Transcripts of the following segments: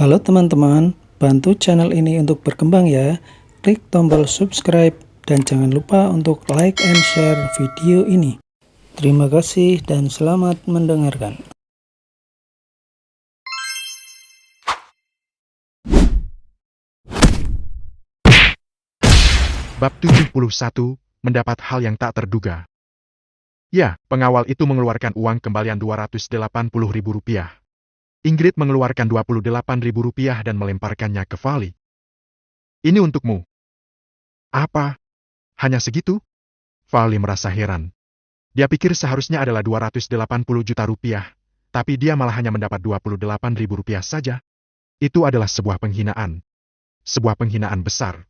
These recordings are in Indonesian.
Halo teman-teman, bantu channel ini untuk berkembang ya. Klik tombol subscribe dan jangan lupa untuk like and share video ini. Terima kasih dan selamat mendengarkan. Bab 71, mendapat hal yang tak terduga. Ya, pengawal itu mengeluarkan uang kembalian Rp280.000. Ingrid mengeluarkan Rp28.000 dan melemparkannya ke Vali. Ini untukmu. Apa? Hanya segitu? Vali merasa heran. Dia pikir seharusnya adalah Rp280 juta, tapi dia malah hanya mendapat Rp28.000 saja. Itu adalah sebuah penghinaan. Sebuah penghinaan besar.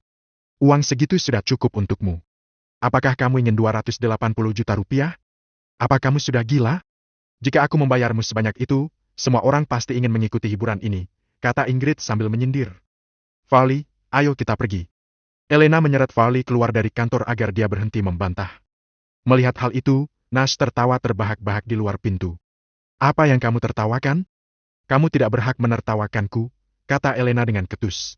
Uang segitu sudah cukup untukmu. Apakah kamu ingin Rp280 juta? Apa kamu sudah gila? Jika aku membayarmu sebanyak itu, semua orang pasti ingin mengikuti hiburan ini, kata Ingrid sambil menyindir. Vali, ayo kita pergi. Elena menyeret Vali keluar dari kantor agar dia berhenti membantah. Melihat hal itu, Nash tertawa terbahak-bahak di luar pintu. Apa yang kamu tertawakan? Kamu tidak berhak menertawakanku, kata Elena dengan ketus.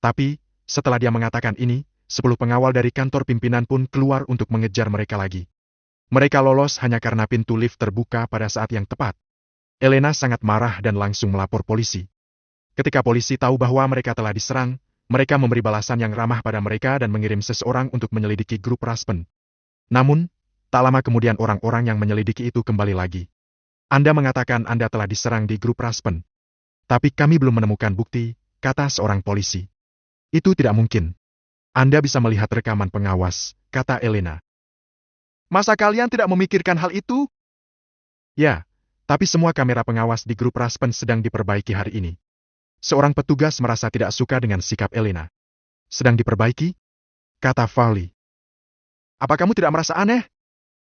Tapi, setelah dia mengatakan ini, 10 pengawal dari kantor pimpinan pun keluar untuk mengejar mereka lagi. Mereka lolos hanya karena pintu lift terbuka pada saat yang tepat. Elena sangat marah dan langsung melapor polisi. Ketika polisi tahu bahwa mereka telah diserang, mereka memberi balasan yang ramah pada mereka dan mengirim seseorang untuk menyelidiki grup Raspen. Namun, tak lama kemudian orang-orang yang menyelidiki itu kembali lagi. Anda mengatakan Anda telah diserang di grup Raspen. Tapi kami belum menemukan bukti, kata seorang polisi. Itu tidak mungkin. Anda bisa melihat rekaman pengawas, kata Elena. Masa kalian tidak memikirkan hal itu? Ya, tapi semua kamera pengawas di grup Raspen sedang diperbaiki hari ini. Seorang petugas merasa tidak suka dengan sikap Elena. Sedang diperbaiki? Kata Vali. Apa kamu tidak merasa aneh?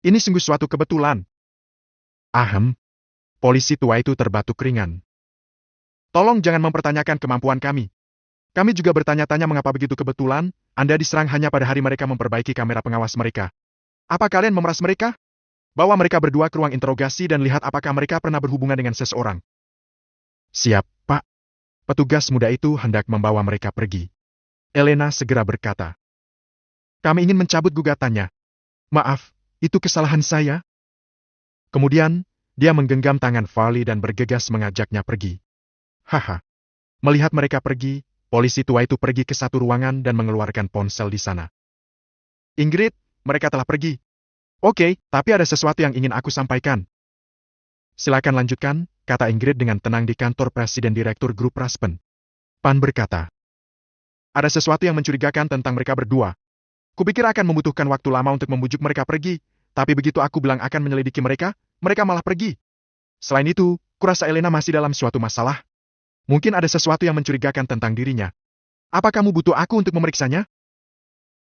Ini sungguh suatu kebetulan. Ahem. Polisi tua itu terbatuk ringan. Tolong jangan mempertanyakan kemampuan kami. Kami juga bertanya-tanya mengapa begitu kebetulan, Anda diserang hanya pada hari mereka memperbaiki kamera pengawas mereka. Apa kalian memeras mereka? Bawa mereka berdua ke ruang interogasi dan lihat apakah mereka pernah berhubungan dengan seseorang. Siap, Pak. Petugas muda itu hendak membawa mereka pergi. Elena segera berkata. Kami ingin mencabut gugatannya. Maaf, itu kesalahan saya. Kemudian, dia menggenggam tangan Vali dan bergegas mengajaknya pergi. Haha. Melihat mereka pergi, polisi tua itu pergi ke satu ruangan dan mengeluarkan ponsel di sana. Ingrid, mereka telah pergi. Oke, tapi ada sesuatu yang ingin aku sampaikan. Silakan lanjutkan, kata Ingrid dengan tenang di kantor Presiden Direktur Grup Raspen. Pan berkata. Ada sesuatu yang mencurigakan tentang mereka berdua. Kupikir akan membutuhkan waktu lama untuk membujuk mereka pergi, tapi begitu aku bilang akan menyelidiki mereka, mereka malah pergi. Selain itu, kurasa Elena masih dalam suatu masalah. Mungkin ada sesuatu yang mencurigakan tentang dirinya. Apa kamu butuh aku untuk memeriksanya?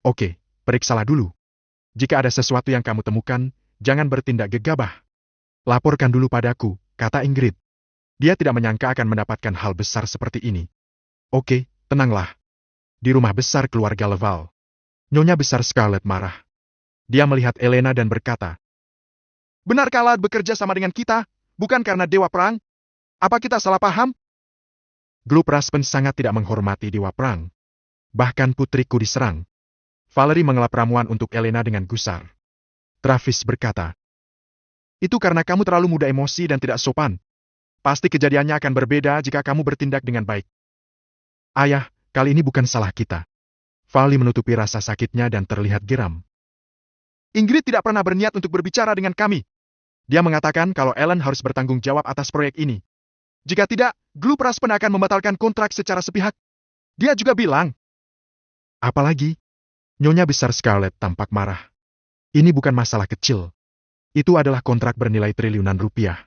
Oke, periksalah dulu. Jika ada sesuatu yang kamu temukan, jangan bertindak gegabah. Laporkan dulu padaku, kata Ingrid. Dia tidak menyangka akan mendapatkan hal besar seperti ini. Oke, tenanglah. Di rumah besar keluarga Leval. Nyonya besar Scarlett marah. Dia melihat Elena dan berkata, benarkah Lad bekerja sama dengan kita, bukan karena Dewa Perang? Apa kita salah paham? Grup Raspen sangat tidak menghormati Dewa Perang. Bahkan putriku diserang. Valerie mengelap ramuan untuk Elena dengan gusar. Travis berkata, itu karena kamu terlalu mudah emosi dan tidak sopan. Pasti kejadiannya akan berbeda jika kamu bertindak dengan baik. Ayah, kali ini bukan salah kita. Vali menutupi rasa sakitnya dan terlihat geram. Ingrid tidak pernah berniat untuk berbicara dengan kami. Dia mengatakan kalau Ellen harus bertanggung jawab atas proyek ini. Jika tidak, grup Raspen akan membatalkan kontrak secara sepihak. Dia juga bilang. Apalagi? Nyonya besar Scarlett tampak marah. Ini bukan masalah kecil. Itu adalah kontrak bernilai triliunan rupiah.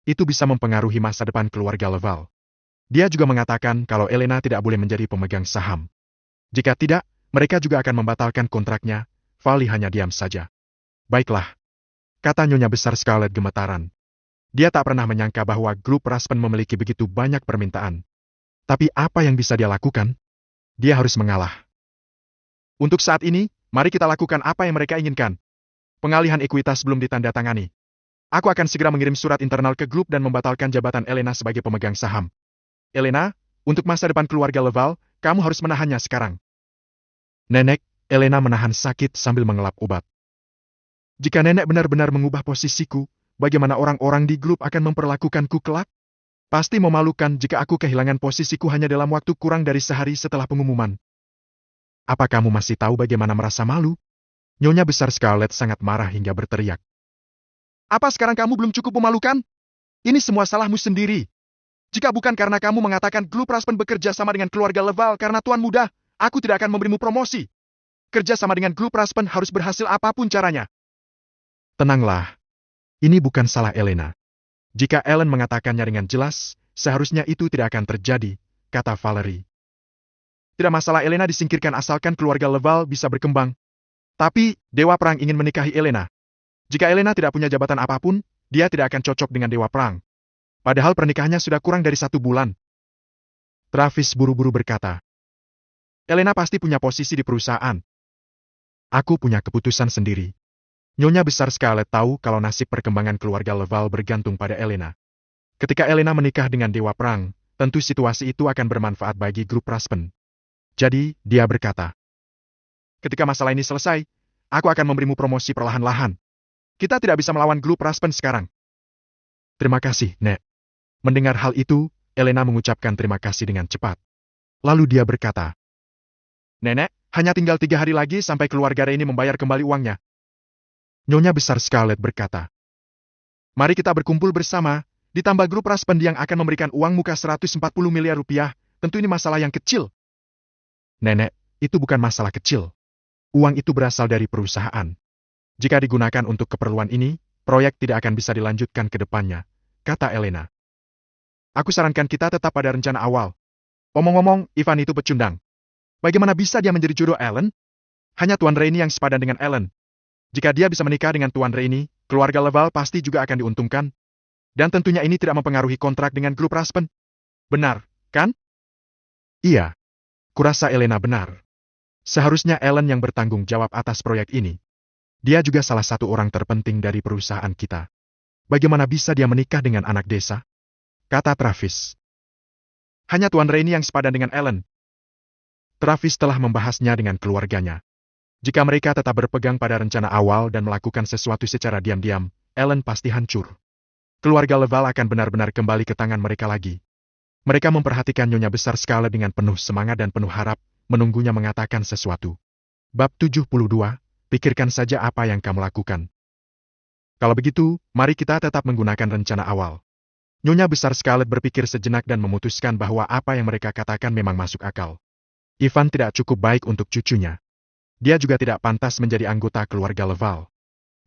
Itu bisa mempengaruhi masa depan keluarga Leval. Dia juga mengatakan kalau Elena tidak boleh menjadi pemegang saham. Jika tidak, mereka juga akan membatalkan kontraknya. Vali hanya diam saja. Baiklah, kata Nyonya besar Scarlett gemetaran. Dia tak pernah menyangka bahwa grup Raspen memiliki begitu banyak permintaan. Tapi apa yang bisa dia lakukan? Dia harus mengalah. Untuk saat ini, mari kita lakukan apa yang mereka inginkan. Pengalihan ekuitas belum ditandatangani. Aku akan segera mengirim surat internal ke grup dan membatalkan jabatan Elena sebagai pemegang saham. Elena, Untuk masa depan keluarga Leval, kamu harus menahannya sekarang. Nenek, Elena menahan sakit sambil mengelap obat. Jika nenek benar-benar mengubah posisiku, bagaimana orang-orang di grup akan memperlakukanku kelak? Pasti memalukan jika aku kehilangan posisiku hanya dalam waktu kurang dari sehari setelah pengumuman. Apa kamu masih tahu bagaimana merasa malu? Nyonya besar Scarlett sangat marah hingga berteriak. Apa sekarang kamu belum cukup memalukan? Ini semua salahmu sendiri. Jika bukan karena kamu mengatakan grup Raspen bekerja sama dengan keluarga Leval karena tuan muda, aku tidak akan memberimu promosi. Kerja sama dengan grup Raspen harus berhasil apapun caranya. Tenanglah. Ini bukan salah Elena. Jika Ellen mengatakannya dengan jelas, seharusnya itu tidak akan terjadi, kata Valerie. Tidak masalah Elena disingkirkan asalkan keluarga Leval bisa berkembang. Tapi, Dewa Perang ingin menikahi Elena. Jika Elena tidak punya jabatan apapun, dia tidak akan cocok dengan Dewa Perang. Padahal pernikahannya sudah kurang dari 1 bulan. Travis buru-buru berkata. Elena pasti punya posisi di perusahaan. Aku punya keputusan sendiri. Nyonya besar Scarlett tahu kalau nasib perkembangan keluarga Leval bergantung pada Elena. Ketika Elena menikah dengan Dewa Perang, tentu situasi itu akan bermanfaat bagi grup Raspen. Jadi, dia berkata, ketika masalah ini selesai, aku akan memberimu promosi perlahan-lahan. Kita tidak bisa melawan grup Raspen sekarang. Terima kasih, Nek. Mendengar hal itu, Elena mengucapkan terima kasih dengan cepat. Lalu dia berkata, Nenek, hanya tinggal 3 hari lagi sampai keluarga Rainy membayar kembali uangnya. Nyonya besar Scarlett berkata, mari kita berkumpul bersama, ditambah grup Raspen yang akan memberikan uang muka 140 miliar rupiah, tentu ini masalah yang kecil. Nenek, itu bukan masalah kecil. Uang itu berasal dari perusahaan. Jika digunakan untuk keperluan ini, proyek tidak akan bisa dilanjutkan ke depannya, kata Elena. Aku sarankan kita tetap pada rencana awal. Omong-omong, Ivan itu pecundang. Bagaimana bisa dia menjadi jodoh Ellen? Hanya Tuan Rainy yang sepadan dengan Ellen. Jika dia bisa menikah dengan Tuan Rainy, keluarga Leval pasti juga akan diuntungkan. Dan tentunya ini tidak mempengaruhi kontrak dengan grup Raspen. Benar, kan? Iya. Kurasa Elena benar. Seharusnya Ellen yang bertanggung jawab atas proyek ini. Dia juga salah satu orang terpenting dari perusahaan kita. Bagaimana bisa dia menikah dengan anak desa? Kata Travis. Hanya Tuan Rainy yang sepadan dengan Ellen. Travis telah membahasnya dengan keluarganya. Jika mereka tetap berpegang pada rencana awal dan melakukan sesuatu secara diam-diam, Ellen pasti hancur. Keluarga Leval akan benar-benar kembali ke tangan mereka lagi. Mereka memperhatikan Nyonya besar Scarlett dengan penuh semangat dan penuh harap, menunggunya mengatakan sesuatu. Bab 72, pikirkan saja apa yang kamu lakukan. Kalau begitu, mari kita tetap menggunakan rencana awal. Nyonya besar Scarlett berpikir sejenak dan memutuskan bahwa apa yang mereka katakan memang masuk akal. Ivan tidak cukup baik untuk cucunya. Dia juga tidak pantas menjadi anggota keluarga Leval.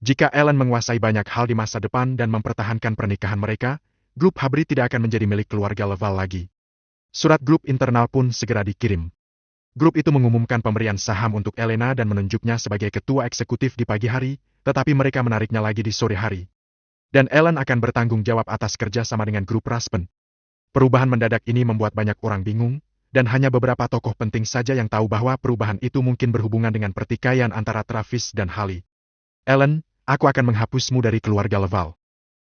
Jika Ellen menguasai banyak hal di masa depan dan mempertahankan pernikahan mereka, grup Habri tidak akan menjadi milik keluarga Leval lagi. Surat grup internal pun segera dikirim. Grup itu mengumumkan pemberian saham untuk Elena dan menunjuknya sebagai ketua eksekutif di pagi hari, tetapi mereka menariknya lagi di sore hari. Dan Ellen akan bertanggung jawab atas kerja sama dengan grup Raspen. Perubahan mendadak ini membuat banyak orang bingung, dan hanya beberapa tokoh penting saja yang tahu bahwa perubahan itu mungkin berhubungan dengan pertikaian antara Travis dan Hallie. Ellen, aku akan menghapusmu dari keluarga Leval.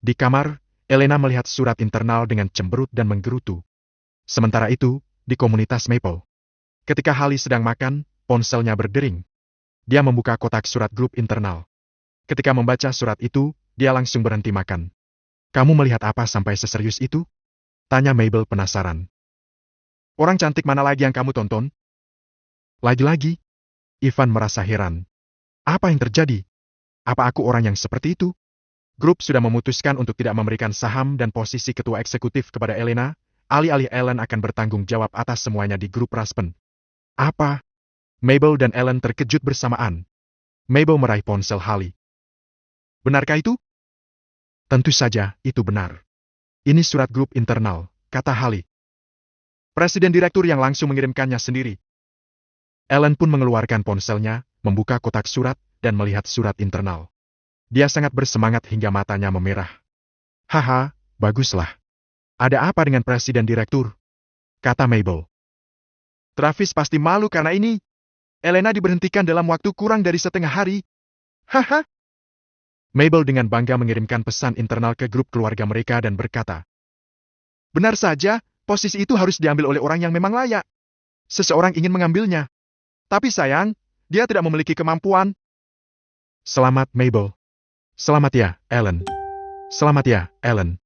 Di kamar, Elena melihat surat internal dengan cemberut dan menggerutu. Sementara itu, di komunitas Maple. Ketika Hallie sedang makan, ponselnya berdering. Dia membuka kotak surat grup internal. Ketika membaca surat itu, dia langsung berhenti makan. Kamu melihat apa sampai seserius itu? Tanya Mabel penasaran. Orang cantik mana lagi yang kamu tonton? Lagi-lagi, Ivan merasa heran. Apa yang terjadi? Apa aku orang yang seperti itu? Grup sudah memutuskan untuk tidak memberikan saham dan posisi ketua eksekutif kepada Elena, alih-alih Ellen akan bertanggung jawab atas semuanya di grup Raspen. Apa? Mabel dan Ellen terkejut bersamaan. Mabel meraih ponsel Hallie. Benarkah itu? Tentu saja, itu benar. Ini surat grup internal, kata Hallie. Presiden direktur yang langsung mengirimkannya sendiri. Ellen pun mengeluarkan ponselnya, membuka kotak surat, dan melihat surat internal. Dia sangat bersemangat hingga matanya memerah. Haha, baguslah. Ada apa dengan presiden direktur? Kata Mabel. Travis pasti malu karena ini. Elena diberhentikan dalam waktu kurang dari setengah hari. Haha. Mabel dengan bangga mengirimkan pesan internal ke grup keluarga mereka dan berkata, benar saja, posisi itu harus diambil oleh orang yang memang layak. Seseorang ingin mengambilnya. Tapi sayang, dia tidak memiliki kemampuan. Selamat, Mabel. Selamat ya, Ellen. Selamat ya, Ellen.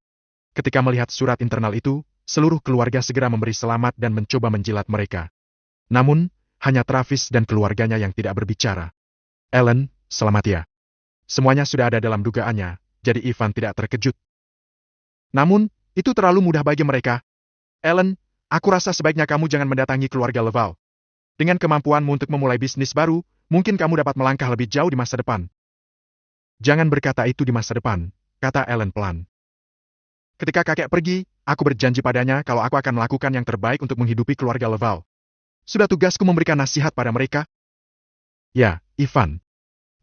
Ketika melihat surat internal itu, seluruh keluarga segera memberi selamat dan mencoba menjilat mereka. Namun, hanya Travis dan keluarganya yang tidak berbicara. Ellen, selamat ya. Semuanya sudah ada dalam dugaannya, jadi Ivan tidak terkejut. Namun, itu terlalu mudah bagi mereka. Ellen, aku rasa sebaiknya kamu jangan mendatangi keluarga Laval. Dengan kemampuanmu untuk memulai bisnis baru, mungkin kamu dapat melangkah lebih jauh di masa depan. Jangan berkata itu di masa depan, kata Ellen pelan. Ketika kakek pergi, aku berjanji padanya kalau aku akan melakukan yang terbaik untuk menghidupi keluarga Laval. Sudah tugasku memberikan nasihat pada mereka. Ya, Ivan.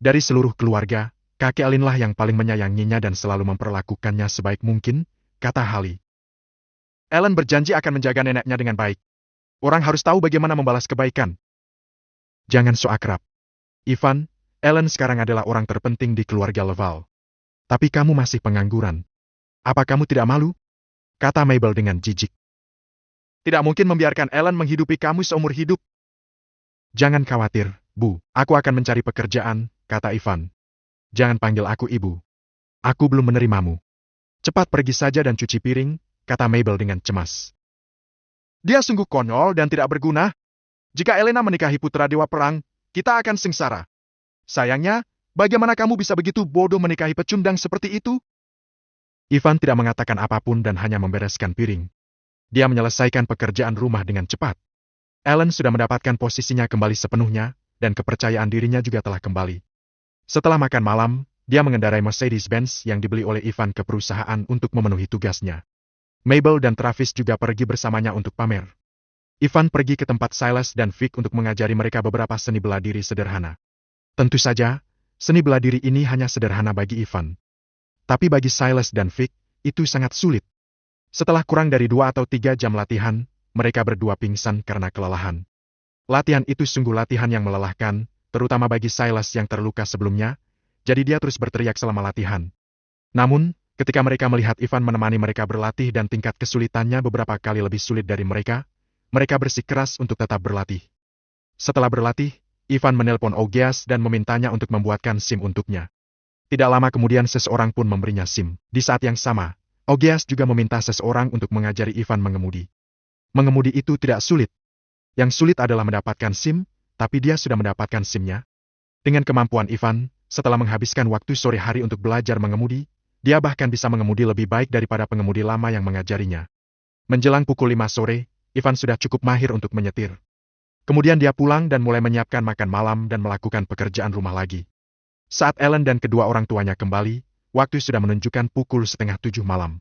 Dari seluruh keluarga, kakek Alinlah yang paling menyayanginya dan selalu memperlakukannya sebaik mungkin, kata Hallie. Ellen berjanji akan menjaga neneknya dengan baik. Orang harus tahu bagaimana membalas kebaikan. Jangan so akrab. Ivan, Ellen sekarang adalah orang terpenting di keluarga Laval. Tapi kamu masih pengangguran. Apa kamu tidak malu? Kata Mabel dengan jijik. Tidak mungkin membiarkan Ellen menghidupi kamu seumur hidup. Jangan khawatir, Bu. Aku akan mencari pekerjaan, kata Ivan. Jangan panggil aku ibu. Aku belum menerimamu. Cepat pergi saja dan cuci piring, kata Mabel dengan cemas. Dia sungguh konyol dan tidak berguna. Jika Elena menikahi putra dewa perang, kita akan sengsara. Sayangnya, bagaimana kamu bisa begitu bodoh menikahi pecundang seperti itu? Ivan tidak mengatakan apapun dan hanya membereskan piring. Dia menyelesaikan pekerjaan rumah dengan cepat. Ellen sudah mendapatkan posisinya kembali sepenuhnya, dan kepercayaan dirinya juga telah kembali. Setelah makan malam, dia mengendarai Mercedes-Benz yang dibeli oleh Ivan ke perusahaan untuk memenuhi tugasnya. Mabel dan Travis juga pergi bersamanya untuk pamer. Ivan pergi ke tempat Silas dan Vic untuk mengajari mereka beberapa seni bela diri sederhana. Tentu saja, seni bela diri ini hanya sederhana bagi Ivan. Tapi bagi Silas dan Vic, itu sangat sulit. Setelah kurang dari 2 atau 3 jam latihan, mereka berdua pingsan karena kelelahan. Latihan itu sungguh latihan yang melelahkan, terutama bagi Silas yang terluka sebelumnya, jadi dia terus berteriak selama latihan. Namun, ketika mereka melihat Ivan menemani mereka berlatih dan tingkat kesulitannya beberapa kali lebih sulit dari mereka bersikeras untuk tetap berlatih. Setelah berlatih, Ivan menelpon Ogeas dan memintanya untuk membuatkan SIM untuknya. Tidak lama kemudian seseorang pun memberinya SIM. Di saat yang sama, Ogeas juga meminta seseorang untuk mengajari Ivan mengemudi. Mengemudi itu tidak sulit. Yang sulit adalah mendapatkan SIM, tapi dia sudah mendapatkan SIM-nya. Dengan kemampuan Ivan, setelah menghabiskan waktu sore hari untuk belajar mengemudi, dia bahkan bisa mengemudi lebih baik daripada pengemudi lama yang mengajarinya. Menjelang pukul 5 sore, Ivan sudah cukup mahir untuk menyetir. Kemudian dia pulang dan mulai menyiapkan makan malam dan melakukan pekerjaan rumah lagi. Saat Ellen dan kedua orang tuanya kembali, waktu sudah menunjukkan pukul 6:30 malam.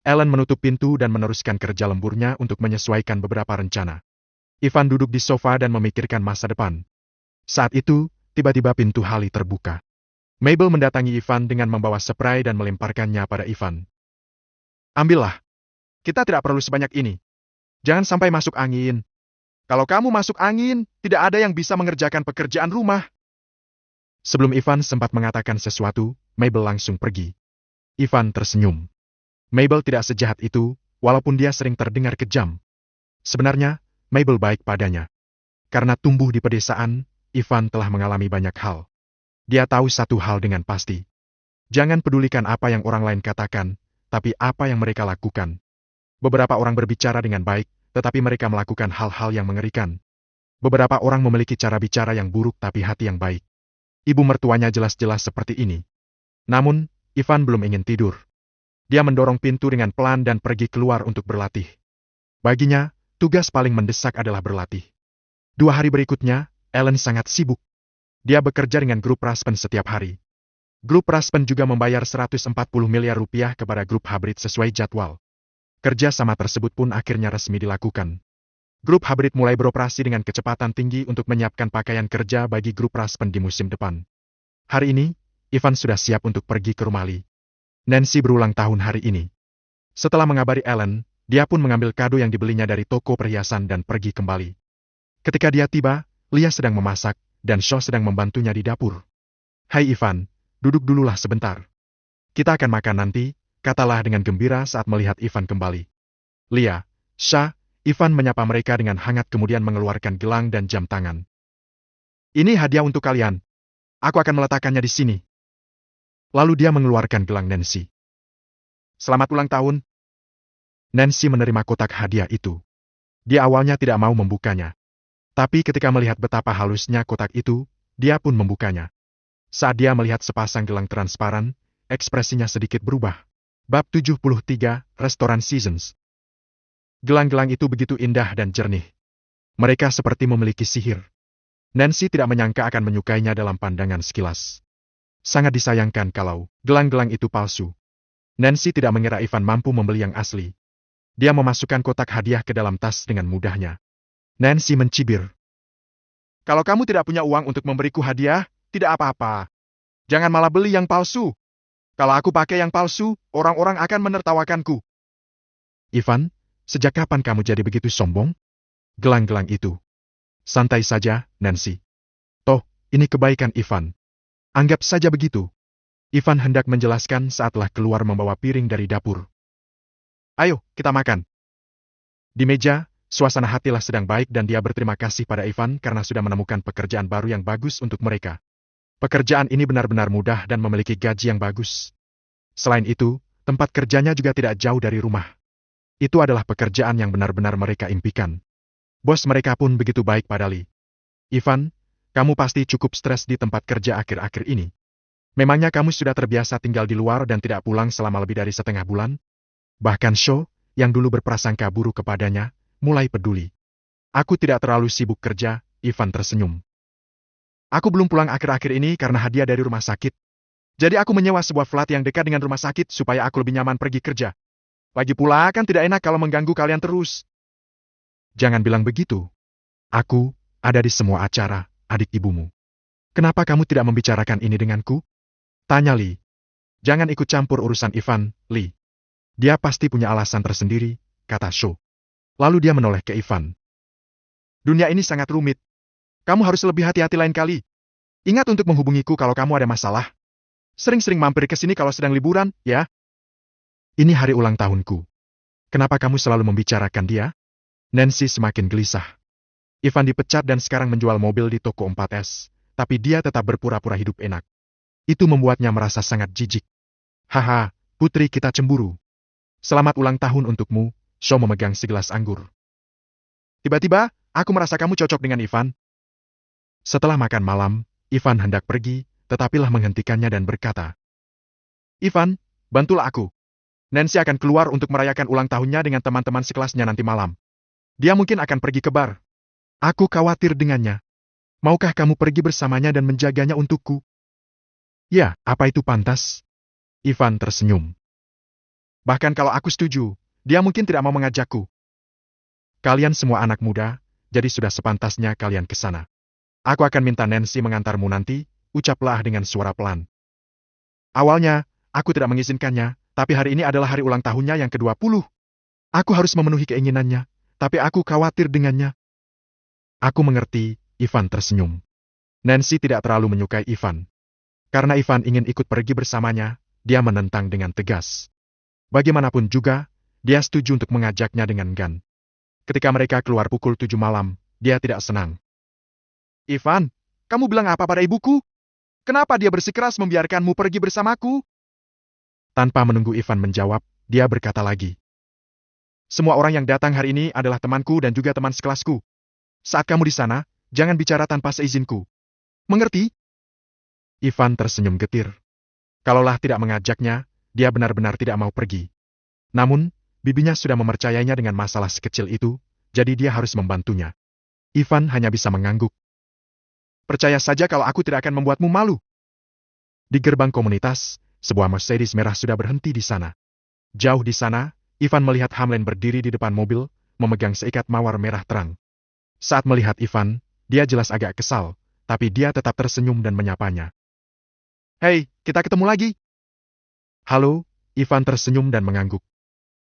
Ellen menutup pintu dan meneruskan kerja lemburnya untuk menyesuaikan beberapa rencana. Ivan duduk di sofa dan memikirkan masa depan. Saat itu, tiba-tiba pintu Hallie terbuka. Mabel mendatangi Ivan dengan membawa spray dan melemparkannya pada Ivan. Ambillah. Kita tidak perlu sebanyak ini. Jangan sampai masuk angin. Kalau kamu masuk angin, tidak ada yang bisa mengerjakan pekerjaan rumah. Sebelum Ivan sempat mengatakan sesuatu, Mabel langsung pergi. Ivan tersenyum. Mabel tidak sejahat itu, walaupun dia sering terdengar kejam. Sebenarnya, Mabel baik padanya. Karena tumbuh di pedesaan, Ivan telah mengalami banyak hal. Dia tahu satu hal dengan pasti. Jangan pedulikan apa yang orang lain katakan, tapi apa yang mereka lakukan. Beberapa orang berbicara dengan baik, tetapi mereka melakukan hal-hal yang mengerikan. Beberapa orang memiliki cara bicara yang buruk tapi hati yang baik. Ibu mertuanya jelas-jelas seperti ini. Namun, Ivan belum ingin tidur. Dia mendorong pintu dengan pelan dan pergi keluar untuk berlatih. Baginya, tugas paling mendesak adalah berlatih. 2 hari berikutnya, Ellen sangat sibuk. Dia bekerja dengan grup Raspen setiap hari. Grup Raspen juga membayar 140 miliar rupiah kepada grup Hybrid sesuai jadwal. Kerja sama tersebut pun akhirnya resmi dilakukan. Grup Hybrid mulai beroperasi dengan kecepatan tinggi untuk menyiapkan pakaian kerja bagi grup Raspen di musim depan. Hari ini, Ivan sudah siap untuk pergi ke rumah Lee. Nancy berulang tahun hari ini. Setelah mengabari Ellen, dia pun mengambil kado yang dibelinya dari toko perhiasan dan pergi kembali. Ketika dia tiba, Lia sedang memasak, dan Shaw sedang membantunya di dapur. Hai Ivan, duduk dululah sebentar. Kita akan makan nanti, katalah dengan gembira saat melihat Ivan kembali. Lia, Sha, Ivan menyapa mereka dengan hangat kemudian mengeluarkan gelang dan jam tangan. Ini hadiah untuk kalian. Aku akan meletakkannya di sini. Lalu dia mengeluarkan gelang Nancy. Selamat ulang tahun. Nancy menerima kotak hadiah itu. Dia awalnya tidak mau membukanya. Tapi ketika melihat betapa halusnya kotak itu, dia pun membukanya. Saat dia melihat sepasang gelang transparan, ekspresinya sedikit berubah. Bab 73, Restoran Seasons. Gelang-gelang itu begitu indah dan jernih. Mereka seperti memiliki sihir. Nancy tidak menyangka akan menyukainya dalam pandangan sekilas. Sangat disayangkan kalau gelang-gelang itu palsu. Nancy tidak mengira Ivan mampu membeli yang asli. Dia memasukkan kotak hadiah ke dalam tas dengan mudahnya. Nancy mencibir. Kalau kamu tidak punya uang untuk memberiku hadiah, tidak apa-apa. Jangan malah beli yang palsu. Kalau aku pakai yang palsu, orang-orang akan menertawakanku. Ivan, sejak kapan kamu jadi begitu sombong? Gelang-gelang itu. Santai saja, Nancy. Toh, ini kebaikan Ivan. Anggap saja begitu. Ivan hendak menjelaskan saatlah keluar membawa piring dari dapur. Ayo, kita makan. Di meja, suasana hatilah sedang baik dan dia berterima kasih pada Ivan karena sudah menemukan pekerjaan baru yang bagus untuk mereka. Pekerjaan ini benar-benar mudah dan memiliki gaji yang bagus. Selain itu, tempat kerjanya juga tidak jauh dari rumah. Itu adalah pekerjaan yang benar-benar mereka impikan. Bos mereka pun begitu baik pada Lee. Ivan, kamu pasti cukup stres di tempat kerja akhir-akhir ini. Memangnya kamu sudah terbiasa tinggal di luar dan tidak pulang selama lebih dari setengah bulan? Bahkan Sho, yang dulu berprasangka buruk kepadanya, mulai peduli. Aku tidak terlalu sibuk kerja, Ivan tersenyum. Aku belum pulang akhir-akhir ini karena hadiah dari rumah sakit. Jadi aku menyewa sebuah flat yang dekat dengan rumah sakit supaya aku lebih nyaman pergi kerja. Lagi pula kan tidak enak kalau mengganggu kalian terus. Jangan bilang begitu. Aku ada di semua acara, adik ibumu. Kenapa kamu tidak membicarakan ini denganku? Tanya Lee. Jangan ikut campur urusan Ivan, Lee. Dia pasti punya alasan tersendiri, kata Sho. Lalu dia menoleh ke Ivan. Dunia ini sangat rumit. Kamu harus lebih hati-hati lain kali. Ingat untuk menghubungiku kalau kamu ada masalah. Sering-sering mampir ke sini kalau sedang liburan, ya? Ini hari ulang tahunku. Kenapa kamu selalu membicarakan dia? Nancy semakin gelisah. Ivan dipecat dan sekarang menjual mobil di toko 4S, tapi dia tetap berpura-pura hidup enak. Itu membuatnya merasa sangat jijik. Haha, putri kita cemburu. Selamat ulang tahun untukmu, Sho memegang segelas anggur. Tiba-tiba, aku merasa kamu cocok dengan Ivan. Setelah makan malam, Ivan hendak pergi, tetapilah menghentikannya dan berkata, Ivan, bantulah aku. Nancy akan keluar untuk merayakan ulang tahunnya dengan teman-teman sekelasnya nanti malam. Dia mungkin akan pergi ke bar. Aku khawatir dengannya. Maukah kamu pergi bersamanya dan menjaganya untukku? Ya, apa itu pantas? Ivan tersenyum. Bahkan kalau aku setuju, dia mungkin tidak mau mengajakku. Kalian semua anak muda, jadi sudah sepantasnya kalian ke sana. Aku akan minta Nancy mengantarmu nanti, ucaplah dengan suara pelan. Awalnya, aku tidak mengizinkannya, tapi hari ini adalah hari ulang tahunnya yang ke-20. Aku harus memenuhi keinginannya, tapi aku khawatir dengannya. Aku mengerti, Ivan tersenyum. Nancy tidak terlalu menyukai Ivan. Karena Ivan ingin ikut pergi bersamanya, dia menentang dengan tegas. Bagaimanapun juga, dia setuju untuk mengajaknya dengan enggan. Ketika mereka keluar pukul 7 malam, dia tidak senang. Ivan, kamu bilang apa pada ibuku? Kenapa dia bersikeras membiarkanmu pergi bersamaku? Tanpa menunggu Ivan menjawab, dia berkata lagi. Semua orang yang datang hari ini adalah temanku dan juga teman sekelasku. Saat kamu di sana, jangan bicara tanpa seizinku. Mengerti? Ivan tersenyum getir. Kalaulah tidak mengajaknya, dia benar-benar tidak mau pergi. Namun, bibinya sudah mempercayainya dengan masalah sekecil itu, jadi dia harus membantunya. Ivan hanya bisa mengangguk. Percaya saja kalau aku tidak akan membuatmu malu. Di gerbang komunitas, sebuah Mercedes merah sudah berhenti di sana. Jauh di sana, Ivan melihat Hamlen berdiri di depan mobil, memegang seikat mawar merah terang. Saat melihat Ivan, dia jelas agak kesal, tapi dia tetap tersenyum dan menyapanya. Hei, kita ketemu lagi. Halo, Ivan tersenyum dan mengangguk.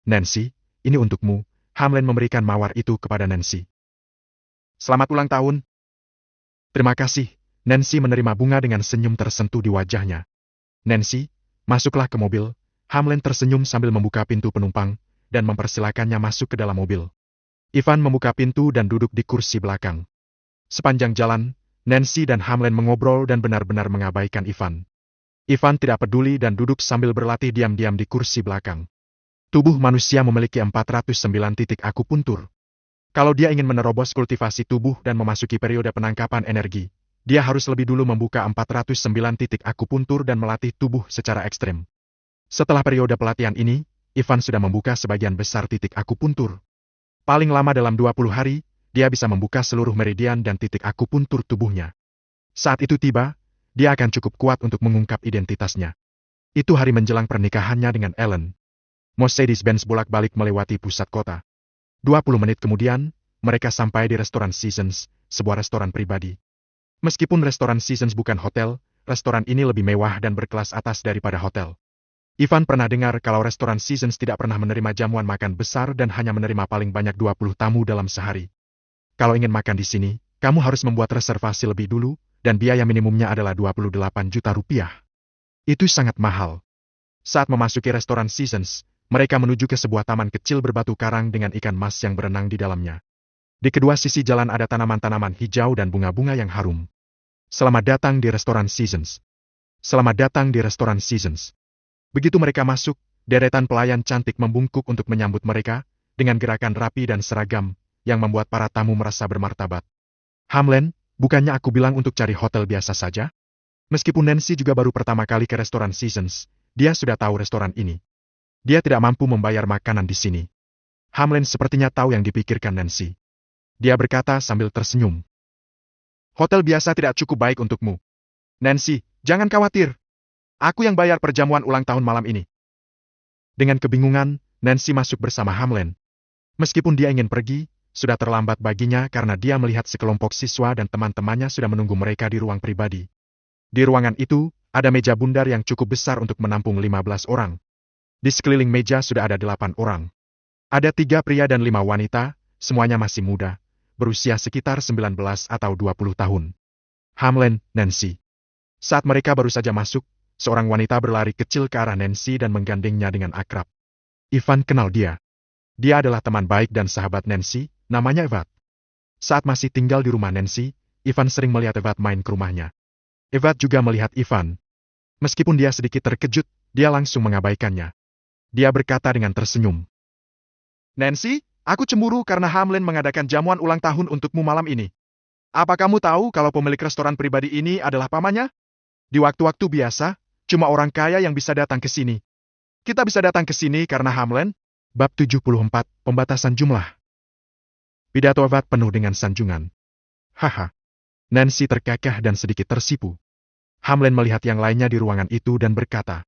Nancy, ini untukmu, Hamlen memberikan mawar itu kepada Nancy. Selamat ulang tahun. Terima kasih, Nancy menerima bunga dengan senyum tersentuh di wajahnya. Nancy, masuklah ke mobil, Hamlen tersenyum sambil membuka pintu penumpang, dan mempersilakannya masuk ke dalam mobil. Ivan membuka pintu dan duduk di kursi belakang. Sepanjang jalan, Nancy dan Hamlen mengobrol dan benar-benar mengabaikan Ivan. Ivan tidak peduli dan duduk sambil berlatih diam-diam di kursi belakang. Tubuh manusia memiliki 409 titik akupuntur. Kalau dia ingin menerobos kultivasi tubuh dan memasuki periode penangkapan energi, dia harus lebih dulu membuka 409 titik akupuntur dan melatih tubuh secara ekstrem. Setelah periode pelatihan ini, Ivan sudah membuka sebagian besar titik akupuntur. Paling lama dalam 20 hari, dia bisa membuka seluruh meridian dan titik akupuntur tubuhnya. Saat itu tiba, dia akan cukup kuat untuk mengungkap identitasnya. Itu hari menjelang pernikahannya dengan Ellen. Mercedes-Benz bolak-balik melewati pusat kota. 20 menit kemudian, mereka sampai di restoran Seasons, sebuah restoran pribadi. Meskipun restoran Seasons bukan hotel, restoran ini lebih mewah dan berkelas atas daripada hotel. Ivan pernah dengar kalau restoran Seasons tidak pernah menerima jamuan makan besar dan hanya menerima paling banyak 20 tamu dalam sehari. Kalau ingin makan di sini, kamu harus membuat reservasi lebih dulu, dan biaya minimumnya adalah 28 juta rupiah. Itu sangat mahal. Saat memasuki restoran Seasons, mereka menuju ke sebuah taman kecil berbatu karang dengan ikan mas yang berenang di dalamnya. Di kedua sisi jalan ada tanaman-tanaman hijau dan bunga-bunga yang harum. Selamat datang di restoran Seasons. Selamat datang di restoran Seasons. Begitu mereka masuk, deretan pelayan cantik membungkuk untuk menyambut mereka, dengan gerakan rapi dan seragam, yang membuat para tamu merasa bermartabat. Hamlen, bukannya aku bilang untuk cari hotel biasa saja? Meskipun Nancy juga baru pertama kali ke restoran Seasons, dia sudah tahu restoran ini. Dia tidak mampu membayar makanan di sini. Hamlen sepertinya tahu yang dipikirkan Nancy. Dia berkata sambil tersenyum. Hotel biasa tidak cukup baik untukmu. Nancy, jangan khawatir. Aku yang bayar perjamuan ulang tahun malam ini. Dengan kebingungan, Nancy masuk bersama Hamlen. Meskipun dia ingin pergi, sudah terlambat baginya karena dia melihat sekelompok siswa dan teman-temannya sudah menunggu mereka di ruang pribadi. Di ruangan itu, ada meja bundar yang cukup besar untuk menampung 15 orang. Di sekeliling meja sudah ada 8 orang. Ada 3 pria dan 5 wanita, semuanya masih muda, berusia sekitar 19 atau 20 tahun. Hamlen, Nancy. Saat mereka baru saja masuk, seorang wanita berlari kecil ke arah Nancy dan menggandengnya dengan akrab. Ivan kenal dia. Dia adalah teman baik dan sahabat Nancy, namanya Evat. Saat masih tinggal di rumah Nancy, Ivan sering melihat Evat main ke rumahnya. Evat juga melihat Ivan. Meskipun dia sedikit terkejut, dia langsung mengabaikannya. Dia berkata dengan tersenyum. Nancy, aku cemburu karena Hamlen mengadakan jamuan ulang tahun untukmu malam ini. Apa kamu tahu kalau pemilik restoran pribadi ini adalah pamannya? Di waktu-waktu biasa, cuma orang kaya yang bisa datang ke sini. Kita bisa datang ke sini karena Hamlen. Bab 74, Pembatasan Jumlah. Pidato Evat penuh dengan sanjungan. Haha. Nancy terkekeh dan sedikit tersipu. Hamlen melihat yang lainnya di ruangan itu dan berkata.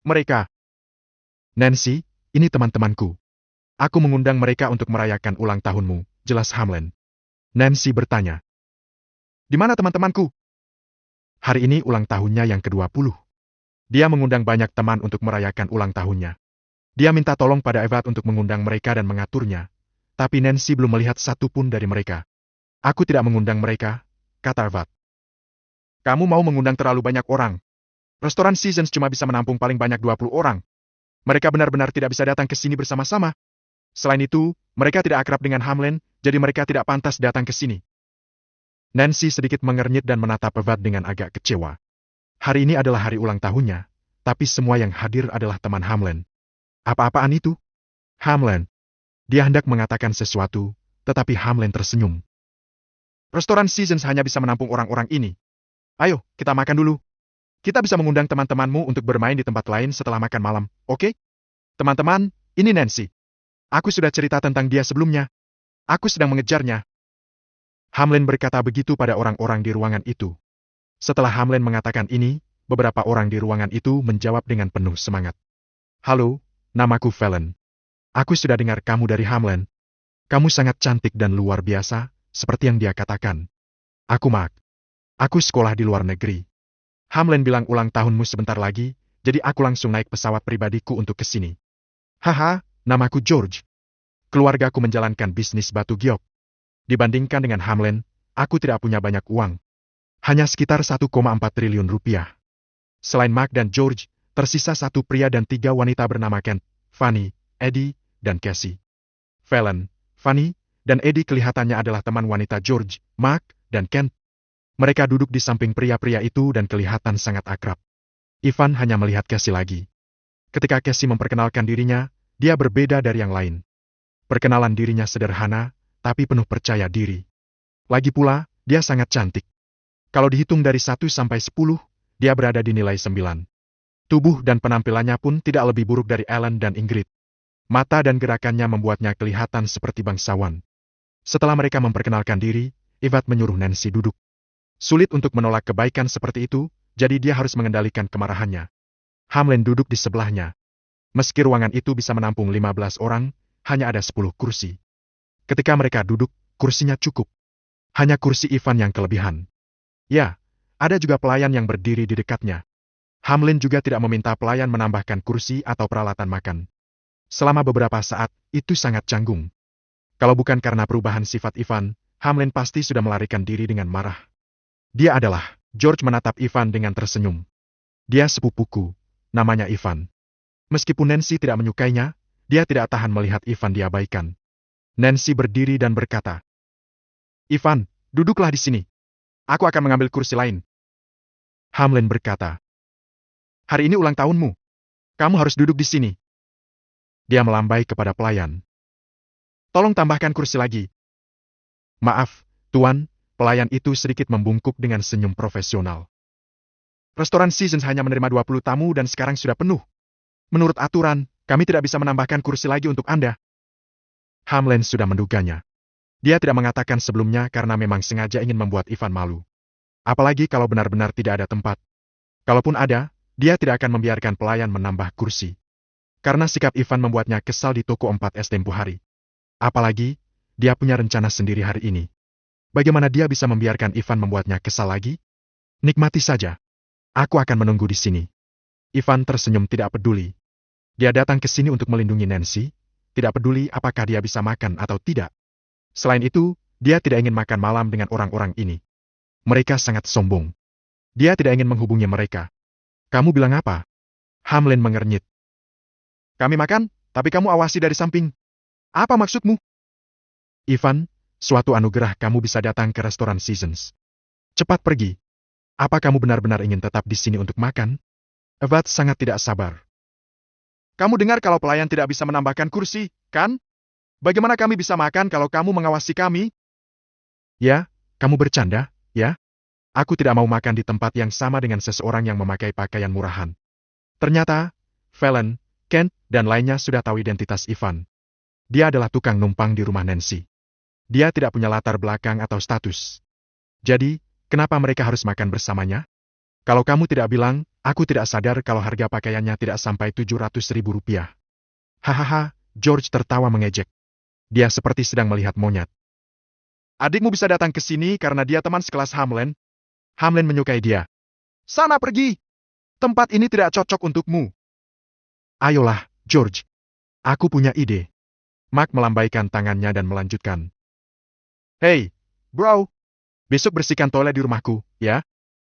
Mereka. Nancy, ini teman-temanku. Aku mengundang mereka untuk merayakan ulang tahunmu, jelas Hamlen. Nancy bertanya. Di mana teman-temanku? Hari ini ulang tahunnya yang ke-20. Dia mengundang banyak teman untuk merayakan ulang tahunnya. Dia minta tolong pada Evat untuk mengundang mereka dan mengaturnya, tapi Nancy belum melihat satu pun dari mereka. Aku tidak mengundang mereka, kata Evat. Kamu mau mengundang terlalu banyak orang. Restoran Seasons cuma bisa menampung paling banyak 20 orang. Mereka benar-benar tidak bisa datang ke sini bersama-sama. Selain itu, mereka tidak akrab dengan Hamlen, jadi mereka tidak pantas datang ke sini. Nancy sedikit mengernyit dan menatap Evat dengan agak kecewa. Hari ini adalah hari ulang tahunnya, tapi semua yang hadir adalah teman Hamlen. Apa-apaan itu? Hamlen. Dia hendak mengatakan sesuatu, tetapi Hamlen tersenyum. Restoran Seasons hanya bisa menampung orang-orang ini. Ayo, kita makan dulu. Kita bisa mengundang teman-temanmu untuk bermain di tempat lain setelah makan malam, oke? Teman-teman, ini Nancy. Aku sudah cerita tentang dia sebelumnya. Aku sedang mengejarnya. Hamlen berkata begitu pada orang-orang di ruangan itu. Setelah Hamlen mengatakan ini, beberapa orang di ruangan itu menjawab dengan penuh semangat. Halo, namaku Fallon. Aku sudah dengar kamu dari Hamlen. Kamu sangat cantik dan luar biasa, seperti yang dia katakan. Aku Mark. Aku sekolah di luar negeri. Hamlen bilang ulang tahunmu sebentar lagi, jadi aku langsung naik pesawat pribadiku untuk ke sini. Haha, namaku George. Keluargaku menjalankan bisnis batu giok. Dibandingkan dengan Hamlen, aku tidak punya banyak uang. Hanya sekitar 1,4 triliun rupiah. Selain Mark dan George, tersisa 1 pria dan 3 wanita bernama Ken, Fanny, Eddie, dan Cassie. Fallon Fanny, dan Eddie kelihatannya adalah teman wanita George, Mark, dan Ken. Mereka duduk di samping pria-pria itu dan kelihatan sangat akrab. Ivan hanya melihat Cassie lagi. Ketika Cassie memperkenalkan dirinya, dia berbeda dari yang lain. Perkenalan dirinya sederhana, tapi penuh percaya diri. Lagi pula, dia sangat cantik. Kalau dihitung dari 1 sampai 10, dia berada di nilai 9. Tubuh dan penampilannya pun tidak lebih buruk dari Ellen dan Ingrid. Mata dan gerakannya membuatnya kelihatan seperti bangsawan. Setelah mereka memperkenalkan diri, Yvette menyuruh Nancy duduk. Sulit untuk menolak kebaikan seperti itu, jadi dia harus mengendalikan kemarahannya. Hamlin duduk di sebelahnya. Meski ruangan itu bisa menampung 15 orang, hanya ada 10 kursi. Ketika mereka duduk, kursinya cukup. Hanya kursi Ivan yang kelebihan. Ya, ada juga pelayan yang berdiri di dekatnya. Hamlin juga tidak meminta pelayan menambahkan kursi atau peralatan makan. Selama beberapa saat, itu sangat canggung. Kalau bukan karena perubahan sifat Ivan, Hamlin pasti sudah melarikan diri dengan marah. Dia adalah, George menatap Ivan dengan tersenyum. Dia sepupuku, namanya Ivan. Meskipun Nancy tidak menyukainya, dia tidak tahan melihat Ivan diabaikan. Nancy berdiri dan berkata, Ivan, duduklah di sini. Aku akan mengambil kursi lain. Hamlin berkata, hari ini ulang tahunmu. Kamu harus duduk di sini. Dia melambai kepada pelayan. Tolong tambahkan kursi lagi. Maaf, Tuan, pelayan itu sedikit membungkuk dengan senyum profesional. Restoran Seasons hanya menerima 20 tamu dan sekarang sudah penuh. Menurut aturan, kami tidak bisa menambahkan kursi lagi untuk Anda. Hamlin sudah menduganya. Dia tidak mengatakan sebelumnya karena memang sengaja ingin membuat Ivan malu. Apalagi kalau benar-benar tidak ada tempat. Kalaupun ada, dia tidak akan membiarkan pelayan menambah kursi. Karena sikap Ivan membuatnya kesal di toko 4S tempo hari. Apalagi, dia punya rencana sendiri hari ini. Bagaimana dia bisa membiarkan Ivan membuatnya kesal lagi? Nikmati saja. Aku akan menunggu di sini. Ivan tersenyum tidak peduli. Dia datang ke sini untuk melindungi Nancy, tidak peduli apakah dia bisa makan atau tidak. Selain itu, dia tidak ingin makan malam dengan orang-orang ini. Mereka sangat sombong. Dia tidak ingin menghubungi mereka. Kamu bilang apa? Hamlin mengernyit. Kami makan, tapi kamu awasi dari samping. Apa maksudmu? Ivan, suatu anugerah kamu bisa datang ke restoran Seasons. Cepat pergi. Apa kamu benar-benar ingin tetap di sini untuk makan? Yvette sangat tidak sabar. Kamu dengar kalau pelayan tidak bisa menambahkan kursi, kan? Bagaimana kami bisa makan kalau kamu mengawasi kami? Ya, kamu bercanda, ya? Aku tidak mau makan di tempat yang sama dengan seseorang yang memakai pakaian murahan. Ternyata, Fallon, Kent, dan lainnya sudah tahu identitas Ivan. Dia adalah tukang numpang di rumah Nancy. Dia tidak punya latar belakang atau status. Jadi, kenapa mereka harus makan bersamanya? Kalau kamu tidak bilang, aku tidak sadar kalau harga pakaiannya tidak sampai 700.000 rupiah. Hahaha, George tertawa mengejek. Dia seperti sedang melihat monyet. Adikmu bisa datang ke sini karena dia teman sekelas Hamlin. Hamlin menyukai dia. Sana pergi! Tempat ini tidak cocok untukmu. Ayolah, George. Aku punya ide. Mark melambaikan tangannya dan melanjutkan. Hei, bro. Besok bersihkan toilet di rumahku, ya?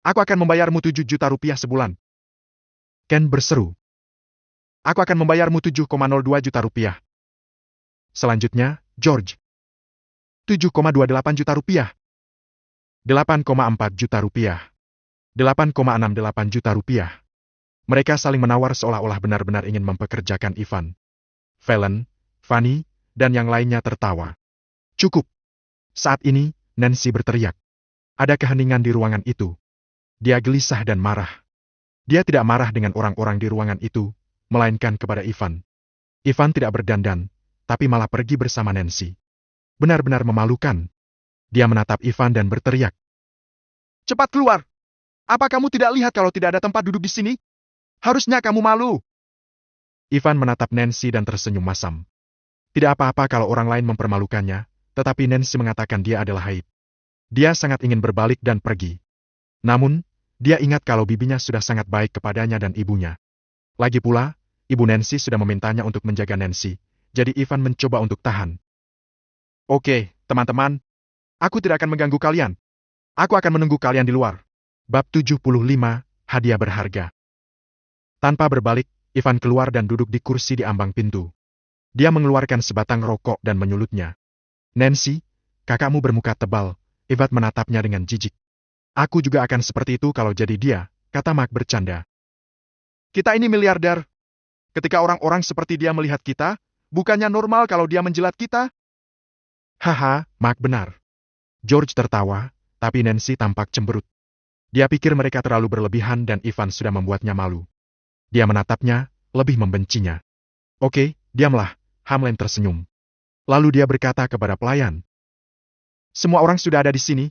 Aku akan membayarmu 7 juta rupiah sebulan. Ken berseru. Aku akan membayarmu 7,02 juta rupiah. Selanjutnya, George. 7,28 juta rupiah. 8,4 juta rupiah. 8,68 juta rupiah. Mereka saling menawar seolah-olah benar-benar ingin mempekerjakan Ivan. Fallon, Fanny, dan yang lainnya tertawa. Cukup. Saat ini, Nancy berteriak. Ada keheningan di ruangan itu. Dia gelisah dan marah. Dia tidak marah dengan orang-orang di ruangan itu, melainkan kepada Ivan. Ivan tidak berdandan, tapi malah pergi bersama Nancy. Benar-benar memalukan. Dia menatap Ivan dan berteriak. Cepat keluar! Apa kamu tidak lihat kalau tidak ada tempat duduk di sini? Harusnya kamu malu. Ivan menatap Nancy dan tersenyum masam. Tidak apa-apa kalau orang lain mempermalukannya, tetapi Nancy mengatakan dia adalah haid. Dia sangat ingin berbalik dan pergi. Namun, dia ingat kalau bibinya sudah sangat baik kepadanya dan ibunya. Lagi pula, ibu Nancy sudah memintanya untuk menjaga Nancy, jadi Ivan mencoba untuk tahan. Oke, teman-teman. Aku tidak akan mengganggu kalian. Aku akan menunggu kalian di luar. Bab 75, hadiah berharga. Tanpa berbalik, Ivan keluar dan duduk di kursi di ambang pintu. Dia mengeluarkan sebatang rokok dan menyulutnya. Nancy, kakakmu bermuka tebal, Evat menatapnya dengan jijik. Aku juga akan seperti itu kalau jadi dia, kata Mark bercanda. Kita ini miliarder. Ketika orang-orang seperti dia melihat kita, bukannya normal kalau dia menjilat kita? Haha, Mark benar. George tertawa, tapi Nancy tampak cemberut. Dia pikir mereka terlalu berlebihan dan Ivan sudah membuatnya malu. Dia menatapnya, lebih membencinya. Oke, diamlah, Hamlin tersenyum. Lalu dia berkata kepada pelayan. Semua orang sudah ada di sini.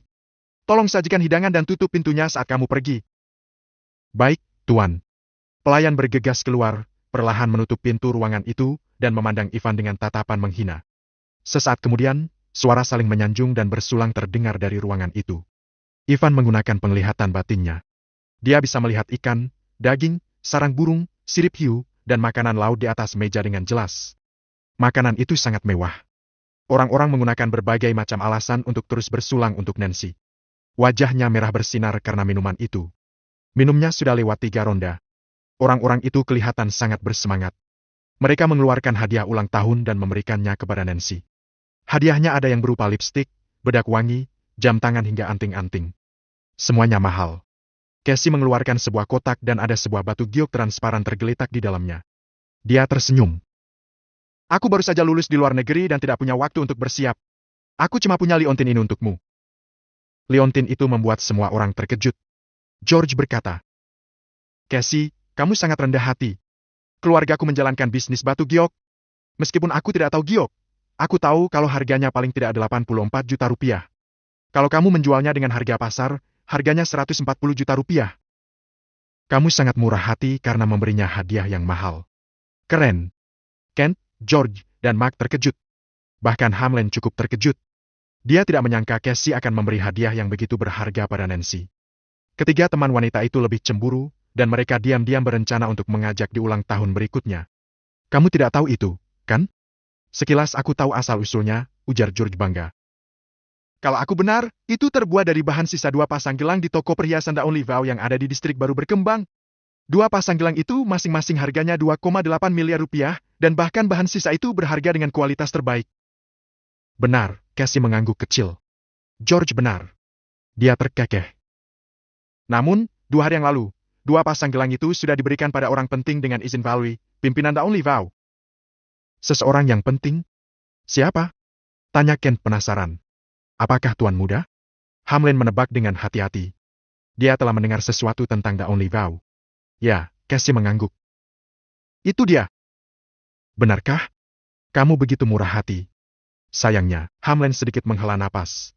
Tolong sajikan hidangan dan tutup pintunya saat kamu pergi. Baik, Tuan. Pelayan bergegas keluar, perlahan menutup pintu ruangan itu, dan memandang Ivan dengan tatapan menghina. Sesaat kemudian, suara saling menyanjung dan bersulang terdengar dari ruangan itu. Ivan menggunakan penglihatan batinnya. Dia bisa melihat ikan, daging, sarang burung, sirip hiu, dan makanan laut di atas meja dengan jelas. Makanan itu sangat mewah. Orang-orang menggunakan berbagai macam alasan untuk terus bersulang untuk Nancy. Wajahnya merah bersinar karena minuman itu. Minumnya sudah lewat 3 ronda. Orang-orang itu kelihatan sangat bersemangat. Mereka mengeluarkan hadiah ulang tahun dan memberikannya kepada Nancy. Hadiahnya ada yang berupa lipstik, bedak wangi, jam tangan hingga anting-anting. Semuanya mahal. Casey mengeluarkan sebuah kotak dan ada sebuah batu giok transparan tergeletak di dalamnya. Dia tersenyum. Aku baru saja lulus di luar negeri dan tidak punya waktu untuk bersiap. Aku cuma punya liontin ini untukmu. Liontin itu membuat semua orang terkejut. George berkata, Casey, kamu sangat rendah hati. Keluargaku menjalankan bisnis batu giok. Meskipun aku tidak tahu giok, aku tahu kalau harganya paling tidak 84 juta rupiah. Kalau kamu menjualnya dengan harga pasar, harganya 140 juta rupiah. Kamu sangat murah hati karena memberinya hadiah yang mahal. Keren. Kent, George, dan Mark terkejut. Bahkan Hamlin cukup terkejut. Dia tidak menyangka Casey akan memberi hadiah yang begitu berharga pada Nancy. Ketiga teman wanita itu lebih cemburu, dan mereka diam-diam berencana untuk mengajak di ulang tahun berikutnya. Kamu tidak tahu itu, kan? Sekilas aku tahu asal-usulnya, ujar George bangga. Kalau aku benar, itu terbuat dari bahan sisa 2 pasang gelang di toko perhiasan The Only Vow yang ada di distrik baru berkembang. 2 pasang gelang itu masing-masing harganya 2,8 miliar rupiah, dan bahkan bahan sisa itu berharga dengan kualitas terbaik. Benar, Casey mengangguk kecil. George benar. Dia terkekeh. Namun, 2 hari yang lalu, 2 pasang gelang itu sudah diberikan pada orang penting dengan izin Valwi, pimpinan The Only Vow. Seseorang yang penting? Siapa? Tanya Kent penasaran. Apakah Tuan Muda? Hamlin menebak dengan hati-hati. Dia telah mendengar sesuatu tentang The Only Vow. Ya, Casey mengangguk. Itu dia. Benarkah? Kamu begitu murah hati. Sayangnya, Hamlin sedikit menghela napas.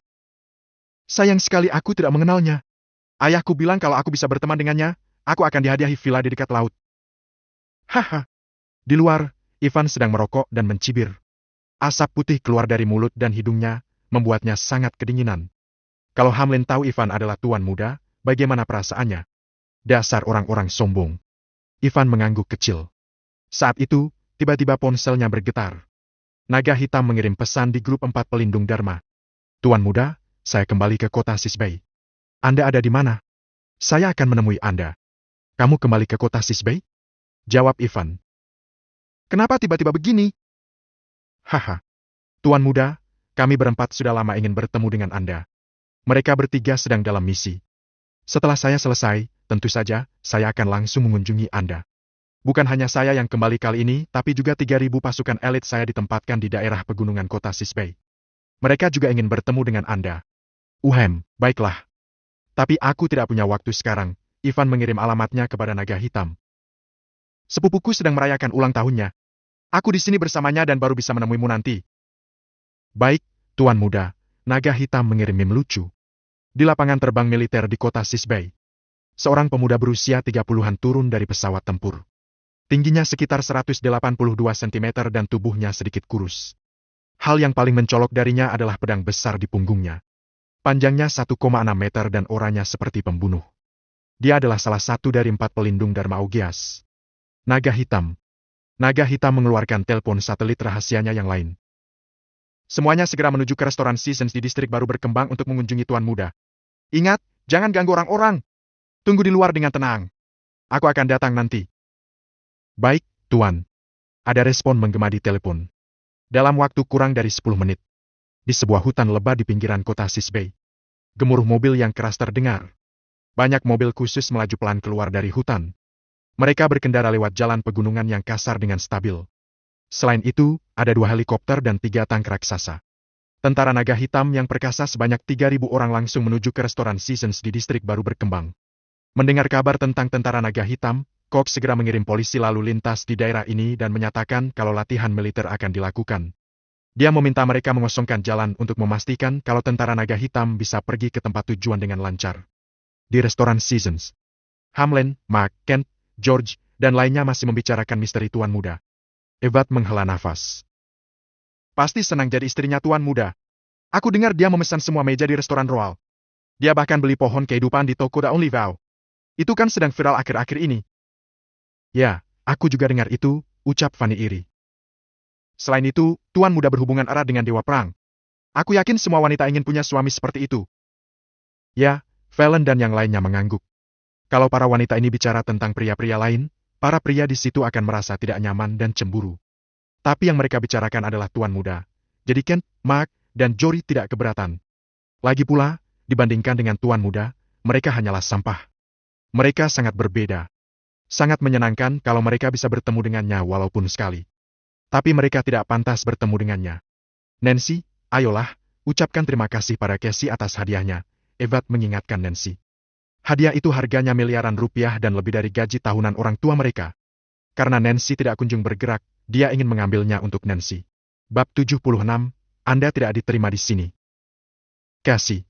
Sayang sekali aku tidak mengenalnya. Ayahku bilang kalau aku bisa berteman dengannya, aku akan dihadiahi villa di dekat laut. Haha. Di luar, Ivan sedang merokok dan mencibir. Asap putih keluar dari mulut dan hidungnya, membuatnya sangat kedinginan. Kalau Hamlin tahu Ivan adalah tuan muda, bagaimana perasaannya? Dasar orang-orang sombong. Ivan mengangguk kecil. Saat itu, tiba-tiba ponselnya bergetar. Naga hitam mengirim pesan di grup 4 pelindung Dharma. Tuan muda, saya kembali ke kota Sisbei. Anda ada di mana? Saya akan menemui Anda. Kamu kembali ke kota Sisbei? Jawab Ivan. Kenapa tiba-tiba begini? Haha. Tuan muda, kami berempat sudah lama ingin bertemu dengan Anda. Mereka bertiga sedang dalam misi. Setelah saya selesai, tentu saja, saya akan langsung mengunjungi Anda. Bukan hanya saya yang kembali kali ini, tapi juga 3.000 pasukan elit saya ditempatkan di daerah pegunungan kota Sisbei. Mereka juga ingin bertemu dengan Anda. Baiklah. Tapi aku tidak punya waktu sekarang. Ivan mengirim alamatnya kepada naga hitam. Sepupuku sedang merayakan ulang tahunnya. Aku di sini bersamanya dan baru bisa menemuimu nanti. Baik, Tuan Muda. Naga hitam mengirim meme lucu. Di lapangan terbang militer di kota Sisbei. Seorang pemuda berusia 30-an turun dari pesawat tempur. Tingginya sekitar 182 cm dan tubuhnya sedikit kurus. Hal yang paling mencolok darinya adalah pedang besar di punggungnya. Panjangnya 1,6 meter dan oranya seperti pembunuh. Dia adalah salah satu dari 4 pelindung Dharma Augias. Naga hitam. Naga hitam mengeluarkan telepon satelit rahasianya yang lain. Semuanya segera menuju ke restoran Seasons di distrik baru berkembang untuk mengunjungi Tuan Muda. Ingat, jangan ganggu orang-orang. Tunggu di luar dengan tenang. Aku akan datang nanti. Baik, Tuan. Ada respon menggema di telepon. Dalam waktu kurang dari 10 menit. di sebuah hutan lebat di pinggiran kota Sisbei. Gemuruh mobil yang keras terdengar. Banyak mobil khusus melaju pelan keluar dari hutan. Mereka berkendara lewat jalan pegunungan yang kasar dengan stabil. Selain itu, ada 2 helikopter dan 3 tank raksasa. Tentara naga hitam yang perkasa sebanyak 3.000 orang langsung menuju ke restoran Seasons di distrik baru berkembang. Mendengar kabar tentang tentara naga hitam, Cox segera mengirim polisi lalu lintas di daerah ini dan menyatakan kalau latihan militer akan dilakukan. Dia meminta mereka mengosongkan jalan untuk memastikan kalau tentara naga hitam bisa pergi ke tempat tujuan dengan lancar. Di restoran Seasons, Hamlin, Mark, Kent, George, dan lainnya masih membicarakan misteri Tuan Muda. Evat menghela nafas. Pasti senang jadi istrinya Tuan Muda. Aku dengar dia memesan semua meja di restoran Royal. Dia bahkan beli pohon kehidupan di toko The Only Vow. Itu kan sedang viral akhir-akhir ini. Ya, aku juga dengar itu, ucap Fanny iri. Selain itu, Tuan Muda berhubungan erat dengan Dewa Perang. Aku yakin semua wanita ingin punya suami seperti itu. Ya, Valen dan yang lainnya mengangguk. Kalau para wanita ini bicara tentang pria-pria lain, para pria di situ akan merasa tidak nyaman dan cemburu. Tapi yang mereka bicarakan adalah Tuan Muda. Jadi Kent, Mark, dan Jory tidak keberatan. Lagi pula, dibandingkan dengan Tuan Muda, mereka hanyalah sampah. Mereka sangat berbeda. Sangat menyenangkan kalau mereka bisa bertemu dengannya walaupun sekali. Tapi mereka tidak pantas bertemu dengannya. Nancy, ayolah, ucapkan terima kasih pada Cassie atas hadiahnya, Evat mengingatkan Nancy. Hadiah itu harganya miliaran rupiah dan lebih dari gaji tahunan orang tua mereka. Karena Nancy tidak kunjung bergerak, dia ingin mengambilnya untuk Nancy. Bab 76, Anda tidak diterima di sini. Cassie.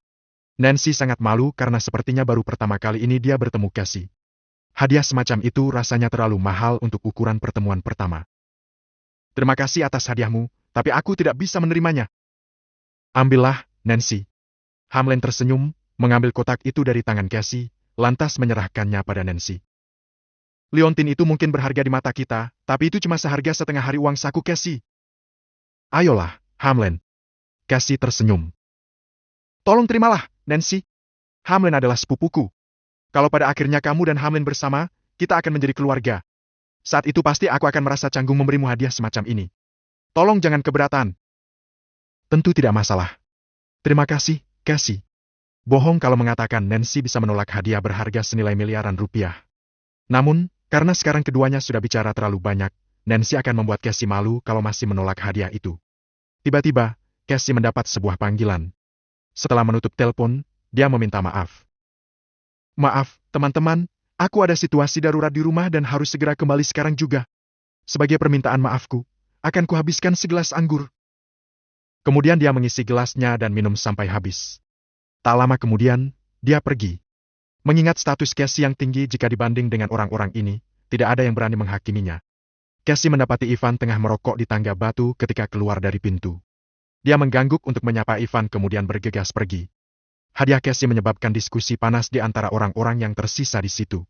Nancy sangat malu karena sepertinya baru pertama kali ini dia bertemu Cassie. Hadiah semacam itu rasanya terlalu mahal untuk ukuran pertemuan pertama. Terima kasih atas hadiahmu, tapi aku tidak bisa menerimanya. Ambillah, Nancy. Hamlin tersenyum, mengambil kotak itu dari tangan Cassie, lantas menyerahkannya pada Nancy. Liontin itu mungkin berharga di mata kita, tapi itu cuma seharga setengah hari uang saku Cassie. Ayolah, Hamlin. Cassie tersenyum. Tolong terimalah, Nancy. Hamlin adalah sepupuku. Kalau pada akhirnya kamu dan Hamlin bersama, kita akan menjadi keluarga. Saat itu pasti aku akan merasa canggung memberimu hadiah semacam ini. Tolong jangan keberatan. Tentu tidak masalah. Terima kasih, Cassie. Bohong kalau mengatakan Nancy bisa menolak hadiah berharga senilai miliaran rupiah. Namun, karena sekarang keduanya sudah bicara terlalu banyak, Nancy akan membuat Cassie malu kalau masih menolak hadiah itu. Tiba-tiba, Cassie mendapat sebuah panggilan. Setelah menutup telepon, dia meminta maaf. Maaf, teman-teman, aku ada situasi darurat di rumah dan harus segera kembali sekarang juga. Sebagai permintaan maafku, akan kuhabiskan segelas anggur. Kemudian dia mengisi gelasnya dan minum sampai habis. Tak lama kemudian, dia pergi. Mengingat status Cassie yang tinggi jika dibanding dengan orang-orang ini, tidak ada yang berani menghakiminya. Cassie mendapati Ivan tengah merokok di tangga batu ketika keluar dari pintu. Dia menggangguk untuk menyapa Ivan kemudian bergegas pergi. Hadiah Cassie menyebabkan diskusi panas di antara orang-orang yang tersisa di situ.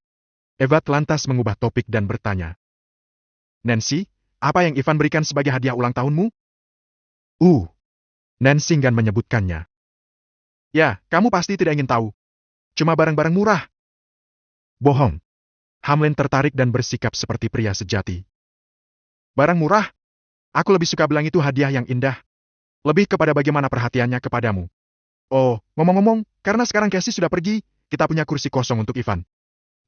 Evat lantas mengubah topik dan bertanya. Nancy, apa yang Ivan berikan sebagai hadiah ulang tahunmu? Nancy enggan menyebutkannya. Ya, kamu pasti tidak ingin tahu. Cuma barang-barang murah. Bohong. Hamlin tertarik dan bersikap seperti pria sejati. Barang murah? Aku lebih suka bilang itu hadiah yang indah. Lebih kepada bagaimana perhatiannya kepadamu. Oh, ngomong-ngomong, karena sekarang Cassie sudah pergi, kita punya kursi kosong untuk Ivan.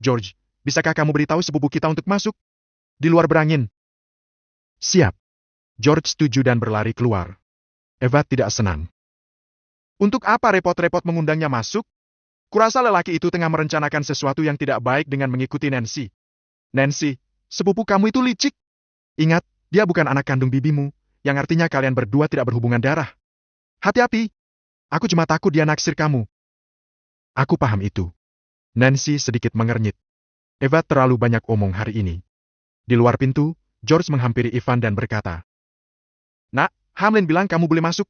George, bisakah kamu beritahu sepupu kita untuk masuk? Di luar berangin. Siap. George setuju dan berlari keluar. Evat tidak senang. Untuk apa repot-repot mengundangnya masuk? Kurasa lelaki itu tengah merencanakan sesuatu yang tidak baik dengan mengikuti Nancy. Nancy, sepupu kamu itu licik. Ingat, dia bukan anak kandung bibimu, yang artinya kalian berdua tidak berhubungan darah. Hati-hati. Aku cuma takut dia naksir kamu. Aku paham itu. Nancy sedikit mengernyit. Evat terlalu banyak omong hari ini. Di luar pintu, George menghampiri Ivan dan berkata, Nak, Hamlin bilang kamu boleh masuk.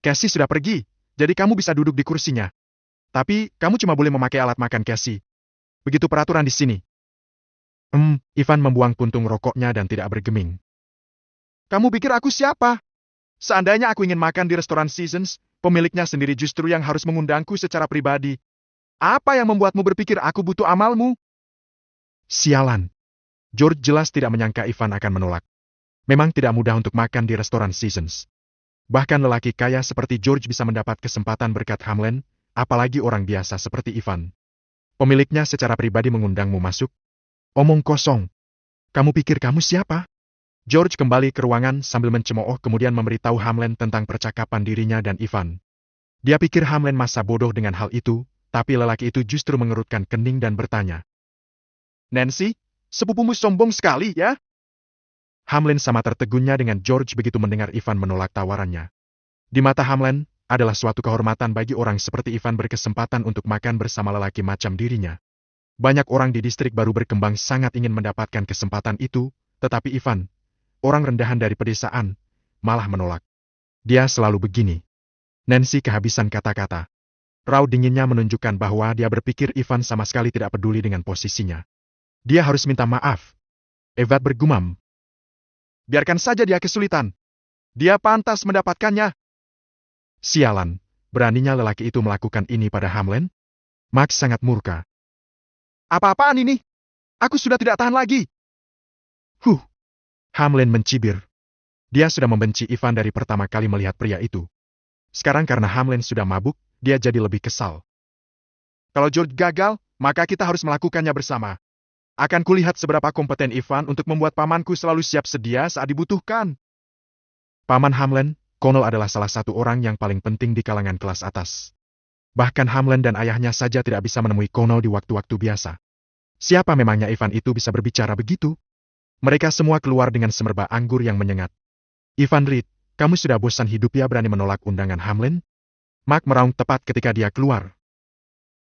Cassie sudah pergi, jadi kamu bisa duduk di kursinya. Tapi, kamu cuma boleh memakai alat makan Cassie. Begitu peraturan di sini. Ivan membuang puntung rokoknya dan tidak bergeming. Kamu pikir aku siapa? Seandainya aku ingin makan di restoran Seasons, pemiliknya sendiri justru yang harus mengundangku secara pribadi. Apa yang membuatmu berpikir aku butuh amalmu? Sialan. George jelas tidak menyangka Ivan akan menolak. Memang tidak mudah untuk makan di restoran Seasons. Bahkan lelaki kaya seperti George bisa mendapat kesempatan berkat Hamlen, apalagi orang biasa seperti Ivan. Pemiliknya secara pribadi mengundangmu masuk. Omong kosong. Kamu pikir kamu siapa? George kembali ke ruangan sambil mencemooh kemudian memberitahu Hamlen tentang percakapan dirinya dan Ivan. Dia pikir Hamlen masa bodoh dengan hal itu, tapi lelaki itu justru mengerutkan kening dan bertanya. Nancy, sepupumu sombong sekali ya? Hamlen sama tertegunnya dengan George begitu mendengar Ivan menolak tawarannya. Di mata Hamlen, adalah suatu kehormatan bagi orang seperti Ivan berkesempatan untuk makan bersama lelaki macam dirinya. Banyak orang di distrik baru berkembang sangat ingin mendapatkan kesempatan itu, tetapi Ivan, orang rendahan dari pedesaan, malah menolak. Dia selalu begini. Nancy kehabisan kata-kata. Raut dinginnya menunjukkan bahwa dia berpikir Ivan sama sekali tidak peduli dengan posisinya. Dia harus minta maaf. Evad bergumam. Biarkan saja dia kesulitan. Dia pantas mendapatkannya. Sialan, beraninya lelaki itu melakukan ini pada Hamlen? Max sangat murka. Apa-apaan ini? Aku sudah tidak tahan lagi. Hamlen mencibir. Dia sudah membenci Ivan dari pertama kali melihat pria itu. Sekarang karena Hamlen sudah mabuk, dia jadi lebih kesal. Kalau George gagal, maka kita harus melakukannya bersama. Akan kulihat seberapa kompeten Ivan untuk membuat pamanku selalu siap sedia saat dibutuhkan. Paman Hamlen, Connell adalah salah satu orang yang paling penting di kalangan kelas atas. Bahkan Hamlen dan ayahnya saja tidak bisa menemui Connell di waktu-waktu biasa. Siapa memangnya Ivan itu bisa berbicara begitu? Mereka semua keluar dengan semerbak anggur yang menyengat. Ivan Reed, kamu sudah bosan hidup ya berani menolak undangan Hamlen? Mark meraung tepat ketika dia keluar.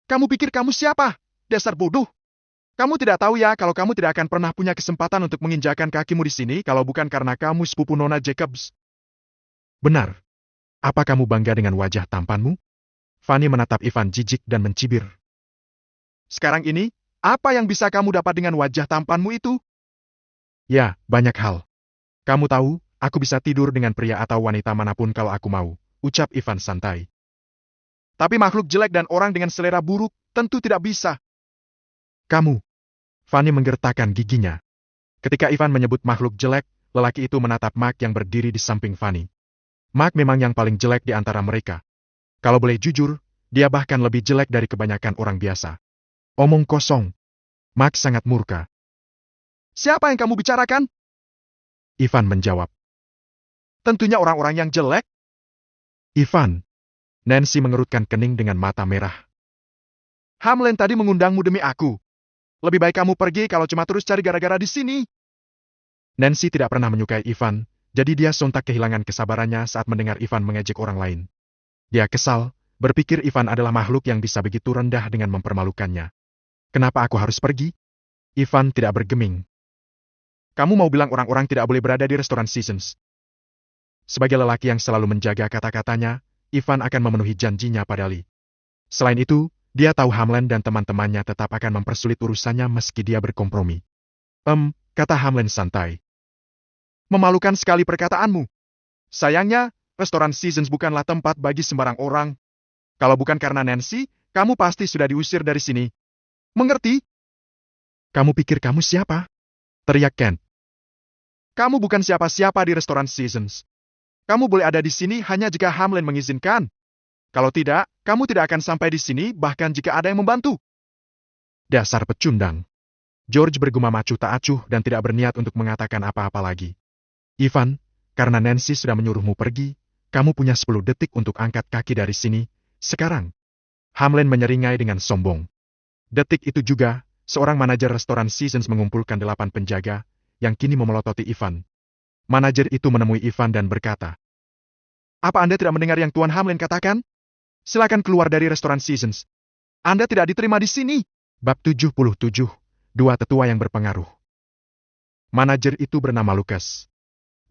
Kamu pikir kamu siapa? Dasar bodoh! Kamu tidak tahu ya kalau kamu tidak akan pernah punya kesempatan untuk menginjakan kakimu di sini kalau bukan karena kamu sepupu Nona Jacobs. Benar. Apa kamu bangga dengan wajah tampanmu? Fanny menatap Ivan jijik dan mencibir. Sekarang ini, apa yang bisa kamu dapat dengan wajah tampanmu itu? Ya, banyak hal. Kamu tahu, aku bisa tidur dengan pria atau wanita manapun kalau aku mau, ucap Ivan santai. Tapi makhluk jelek dan orang dengan selera buruk tentu tidak bisa. Kamu. Fanny menggertakkan giginya. Ketika Ivan menyebut makhluk jelek, lelaki itu menatap Mark yang berdiri di samping Fanny. Mark memang yang paling jelek di antara mereka. Kalau boleh jujur, dia bahkan lebih jelek dari kebanyakan orang biasa. Omong kosong. Mark sangat murka. Siapa yang kamu bicarakan? Ivan menjawab. Tentunya orang-orang yang jelek. Ivan. Nancy mengerutkan kening dengan mata merah. Hamlen tadi mengundangmu demi aku. Lebih baik kamu pergi kalau cuma terus cari gara-gara di sini. Nancy tidak pernah menyukai Ivan, jadi dia sontak kehilangan kesabarannya saat mendengar Ivan mengejek orang lain. Dia kesal, berpikir Ivan adalah makhluk yang bisa begitu rendah dengan mempermalukannya. Kenapa aku harus pergi? Ivan tidak bergeming. Kamu mau bilang orang-orang tidak boleh berada di restoran Seasons? Sebagai lelaki yang selalu menjaga kata-katanya, Ivan akan memenuhi janjinya pada Lee. Selain itu, dia tahu Hamlen dan teman-temannya tetap akan mempersulit urusannya meski dia berkompromi. Kata Hamlen santai. Memalukan sekali perkataanmu. Sayangnya, restoran Seasons bukanlah tempat bagi sembarang orang. Kalau bukan karena Nancy, kamu pasti sudah diusir dari sini. Mengerti? Kamu pikir kamu siapa? Teriak Ken. Kamu bukan siapa-siapa di restoran Seasons. Kamu boleh ada di sini hanya jika Hamlen mengizinkan. Kalau tidak, kamu tidak akan sampai di sini bahkan jika ada yang membantu. Dasar pecundang. George bergumam acuh tak acuh dan tidak berniat untuk mengatakan apa-apa lagi. Ivan, karena Nancy sudah menyuruhmu pergi, kamu punya 10 detik untuk angkat kaki dari sini, sekarang. Hamlen menyeringai dengan sombong. Detik itu juga, seorang manajer restoran Seasons mengumpulkan 8 penjaga, yang kini memelototi Ivan. Manajer itu menemui Ivan dan berkata, apa Anda tidak mendengar yang Tuan Hamlen katakan? Silakan keluar dari restoran Seasons. Anda tidak diterima di sini. Bab 77. Dua tetua yang berpengaruh. Manajer itu bernama Lucas.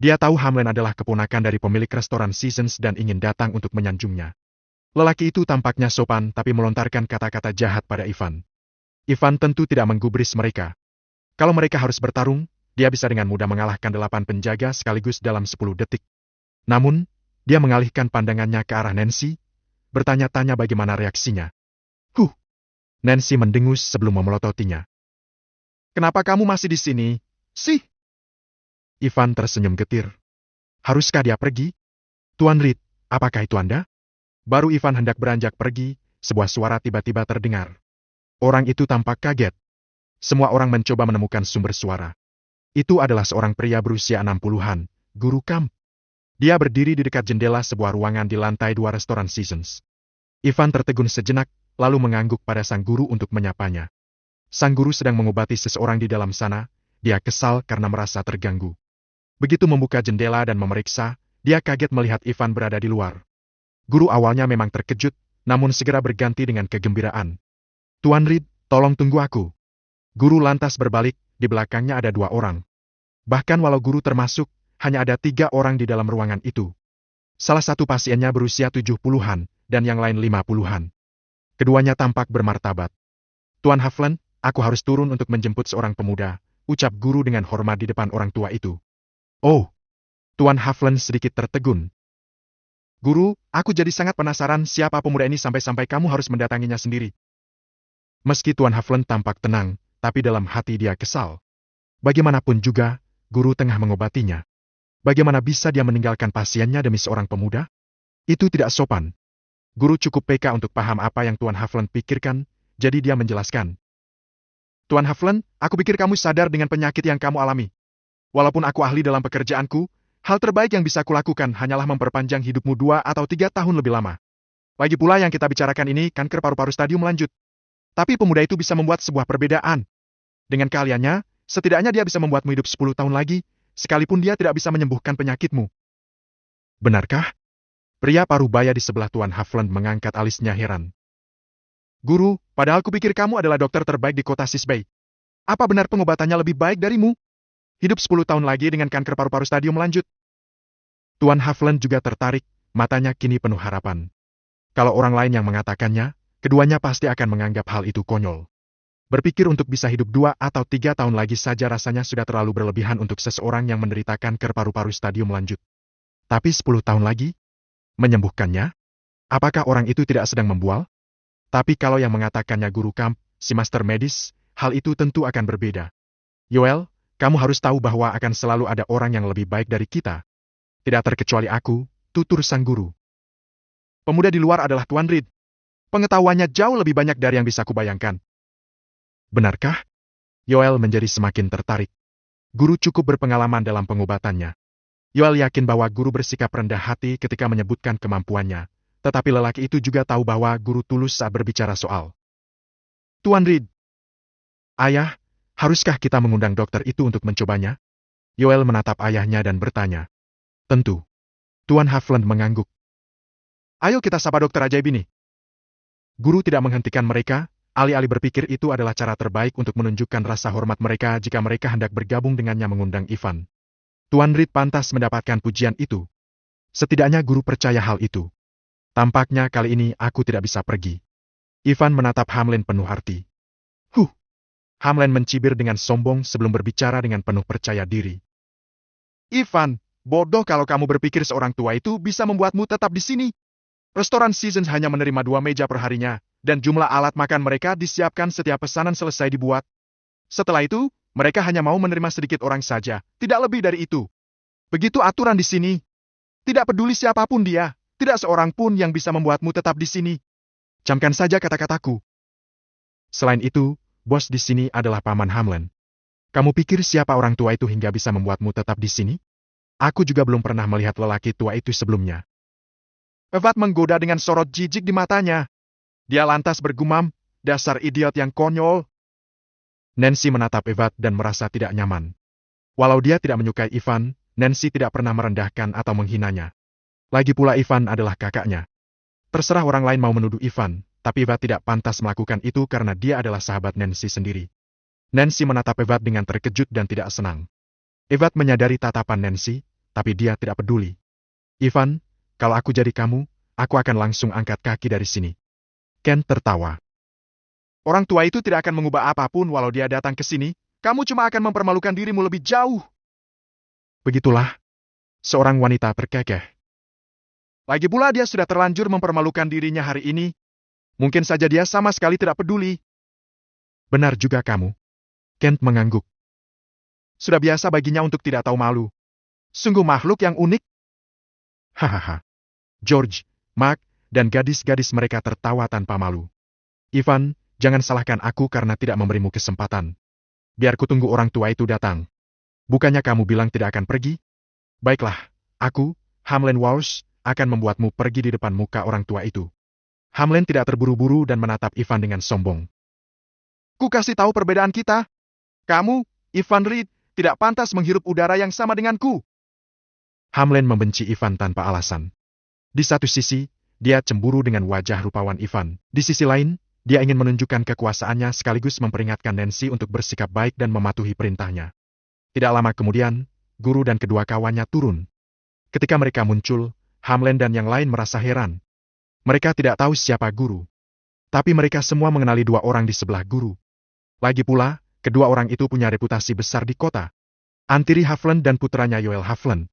Dia tahu Hamlen adalah keponakan dari pemilik restoran Seasons dan ingin datang untuk menyanjungnya. Lelaki itu tampaknya sopan tapi melontarkan kata-kata jahat pada Ivan. Ivan tentu tidak menggubris mereka. Kalau mereka harus bertarung, dia bisa dengan mudah mengalahkan 8 penjaga sekaligus dalam 10 detik. Namun, dia mengalihkan pandangannya ke arah Nancy, bertanya-tanya bagaimana reaksinya. Nancy mendengus sebelum memelototinya. Kenapa kamu masih di sini, sih? Ivan tersenyum getir. Haruskah dia pergi? Tuan Reed, apakah itu Anda? Baru Ivan hendak beranjak pergi, sebuah suara tiba-tiba terdengar. Orang itu tampak kaget. Semua orang mencoba menemukan sumber suara. Itu adalah seorang pria berusia 60-an, Guru Kamp. Dia berdiri di dekat jendela sebuah ruangan di lantai 2 restoran Seasons. Ivan tertegun sejenak, lalu mengangguk pada sang guru untuk menyapanya. Sang guru sedang mengobati seseorang di dalam sana, dia kesal karena merasa terganggu. Begitu membuka jendela dan memeriksa, dia kaget melihat Ivan berada di luar. Guru awalnya memang terkejut, namun segera berganti dengan kegembiraan. Tuan Reed, tolong tunggu aku. Guru lantas berbalik, di belakangnya ada 2 orang. Bahkan walau guru termasuk, hanya ada 3 orang di dalam ruangan itu. Salah satu pasiennya berusia 70-an, dan yang lain 50-an. Keduanya tampak bermartabat. Tuan Havland, aku harus turun untuk menjemput seorang pemuda, ucap guru dengan hormat di depan orang tua itu. Oh, Tuan Havland sedikit tertegun. Guru, aku jadi sangat penasaran siapa pemuda ini sampai-sampai kamu harus mendatanginya sendiri. Meski Tuan Havland tampak tenang, tapi dalam hati dia kesal. Bagaimanapun juga, guru tengah mengobatinya. Bagaimana bisa dia meninggalkan pasiennya demi seorang pemuda? Itu tidak sopan. Guru cukup peka untuk paham apa yang Tuan Havland pikirkan, jadi dia menjelaskan. Tuan Havland, aku pikir kamu sadar dengan penyakit yang kamu alami. Walaupun aku ahli dalam pekerjaanku, hal terbaik yang bisa kulakukan hanyalah memperpanjang hidupmu 2 atau 3 tahun lebih lama. Lagi pula yang kita bicarakan ini kanker paru-paru stadium lanjut. Tapi pemuda itu bisa membuat sebuah perbedaan. Dengan keahliannya, setidaknya dia bisa membuatmu hidup 10 tahun lagi, sekalipun dia tidak bisa menyembuhkan penyakitmu. Benarkah? Pria parubaya di sebelah Tuan Havland mengangkat alisnya heran. Guru, padahal kupikir kamu adalah dokter terbaik di kota Sisbay. Apa benar pengobatannya lebih baik darimu? Hidup 10 tahun lagi dengan kanker paru-paru stadium lanjut. Tuan Havland juga tertarik, matanya kini penuh harapan. Kalau orang lain yang mengatakannya, keduanya pasti akan menganggap hal itu konyol. Berpikir untuk bisa hidup 2 atau 3 tahun lagi saja rasanya sudah terlalu berlebihan untuk seseorang yang menderita kanker paru-paru stadium lanjut. Tapi 10 tahun lagi? Menyembuhkannya? Apakah orang itu tidak sedang membual? Tapi kalau yang mengatakannya Guru Kamp, si master medis, hal itu tentu akan berbeda. Yoel, kamu harus tahu bahwa akan selalu ada orang yang lebih baik dari kita. Tidak terkecuali aku, tutur sang guru. Pemuda di luar adalah Tuan Reed. Pengetahuannya jauh lebih banyak dari yang bisa kubayangkan. Benarkah? Yoel menjadi semakin tertarik. Guru cukup berpengalaman dalam pengobatannya. Yoel yakin bahwa guru bersikap rendah hati ketika menyebutkan kemampuannya, tetapi lelaki itu juga tahu bahwa guru tulus saat berbicara soal. Tuan Reed. Ayah, haruskah kita mengundang dokter itu untuk mencobanya? Yoel menatap ayahnya dan bertanya. Tentu. Tuan Havland mengangguk. Ayo kita sapa dokter ajaib ini. Guru tidak menghentikan mereka, alih-alih berpikir itu adalah cara terbaik untuk menunjukkan rasa hormat mereka jika mereka hendak bergabung dengannya mengundang Ivan. Tuan Reed pantas mendapatkan pujian itu. Setidaknya guru percaya hal itu. Tampaknya kali ini aku tidak bisa pergi. Ivan menatap Hamlin penuh arti. Hamlin mencibir dengan sombong sebelum berbicara dengan penuh percaya diri. Ivan, bodoh kalau kamu berpikir seorang tua itu bisa membuatmu tetap di sini. Restoran Seasons hanya menerima 2 meja perharinya, dan jumlah alat makan mereka disiapkan setiap pesanan selesai dibuat. Setelah itu, mereka hanya mau menerima sedikit orang saja, tidak lebih dari itu. Begitu aturan di sini. Tidak peduli siapapun dia, tidak seorang pun yang bisa membuatmu tetap di sini. Camkan saja kata-kataku. Selain itu, bos di sini adalah Paman Hamlin. Kamu pikir siapa orang tua itu hingga bisa membuatmu tetap di sini? Aku juga belum pernah melihat lelaki tua itu sebelumnya. Evat menggoda dengan sorot jijik di matanya. Dia lantas bergumam, dasar idiot yang konyol. Nancy menatap Evat dan merasa tidak nyaman. Walau dia tidak menyukai Ivan, Nancy tidak pernah merendahkan atau menghinanya. Lagi pula Ivan adalah kakaknya. Terserah orang lain mau menuduh Ivan, tapi Evat tidak pantas melakukan itu karena dia adalah sahabat Nancy sendiri. Nancy menatap Evat dengan terkejut dan tidak senang. Evat menyadari tatapan Nancy, tapi dia tidak peduli. Ivan, kalau aku jadi kamu, aku akan langsung angkat kaki dari sini. Ken tertawa. Orang tua itu tidak akan mengubah apapun walau dia datang ke sini, kamu cuma akan mempermalukan dirimu lebih jauh. Begitulah. Seorang wanita terkekeh. Lagi pula dia sudah terlanjur mempermalukan dirinya hari ini. Mungkin saja dia sama sekali tidak peduli. Benar juga kamu. Kent mengangguk. Sudah biasa baginya untuk tidak tahu malu. Sungguh makhluk yang unik. Hahaha. George, Mark, dan gadis-gadis mereka tertawa tanpa malu. Ivan, jangan salahkan aku karena tidak memberimu kesempatan. Biar ku tunggu orang tua itu datang. Bukannya kamu bilang tidak akan pergi? Baiklah, aku, Hamlen Walsh, akan membuatmu pergi di depan muka orang tua itu. Hamlen tidak terburu-buru dan menatap Ivan dengan sombong. Ku kasih tahu perbedaan kita. Kamu, Ivan Reed, tidak pantas menghirup udara yang sama denganku. Hamlen membenci Ivan tanpa alasan. Di satu sisi, dia cemburu dengan wajah rupawan Ivan. Di sisi lain, dia ingin menunjukkan kekuasaannya sekaligus memperingatkan Nancy untuk bersikap baik dan mematuhi perintahnya. Tidak lama kemudian, guru dan kedua kawannya turun. Ketika mereka muncul, Hamlen dan yang lain merasa heran. Mereka tidak tahu siapa guru. Tapi mereka semua mengenali dua orang di sebelah guru. Lagi pula, kedua orang itu punya reputasi besar di kota. Antiri Havland dan putranya Yoel Havland.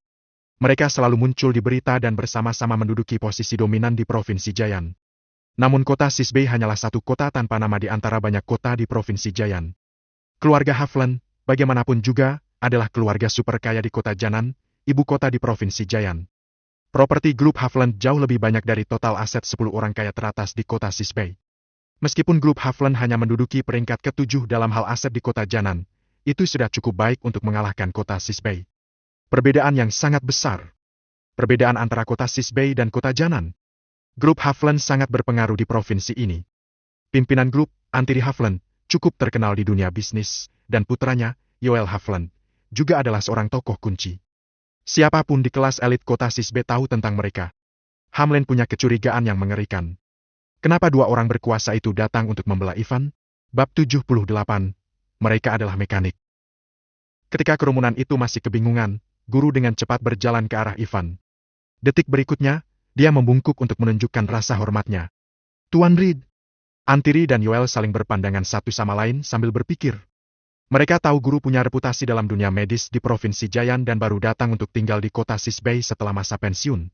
Mereka selalu muncul di berita dan bersama-sama menduduki posisi dominan di Provinsi Jayan. Namun kota Sisbey hanyalah satu kota tanpa nama di antara banyak kota di Provinsi Jayan. Keluarga Havland, bagaimanapun juga, adalah keluarga super kaya di kota Janan, ibu kota di Provinsi Jayan. Properti grup Havland jauh lebih banyak dari total aset 10 orang kaya teratas di kota Sisbey. Meskipun grup Havland hanya menduduki peringkat ke-7 dalam hal aset di kota Janan, itu sudah cukup baik untuk mengalahkan kota Sisbey. Perbedaan yang sangat besar. Perbedaan antara kota Sisbey dan kota Janan. Grup Havland sangat berpengaruh di provinsi ini. Pimpinan grup, Antiri Havland, cukup terkenal di dunia bisnis, dan putranya, Yoel Havland, juga adalah seorang tokoh kunci. Siapapun di kelas elit kota Sisbey tahu tentang mereka. Hamlen punya kecurigaan yang mengerikan. Kenapa dua orang berkuasa itu datang untuk membela Ivan? Bab 78. Mereka adalah mekanik. Ketika kerumunan itu masih kebingungan, guru dengan cepat berjalan ke arah Ivan. Detik berikutnya, dia membungkuk untuk menunjukkan rasa hormatnya. Tuan Reed. Antiri dan Yoel saling berpandangan satu sama lain sambil berpikir. Mereka tahu guru punya reputasi dalam dunia medis di Provinsi Jayan dan baru datang untuk tinggal di kota Sisbey setelah masa pensiun.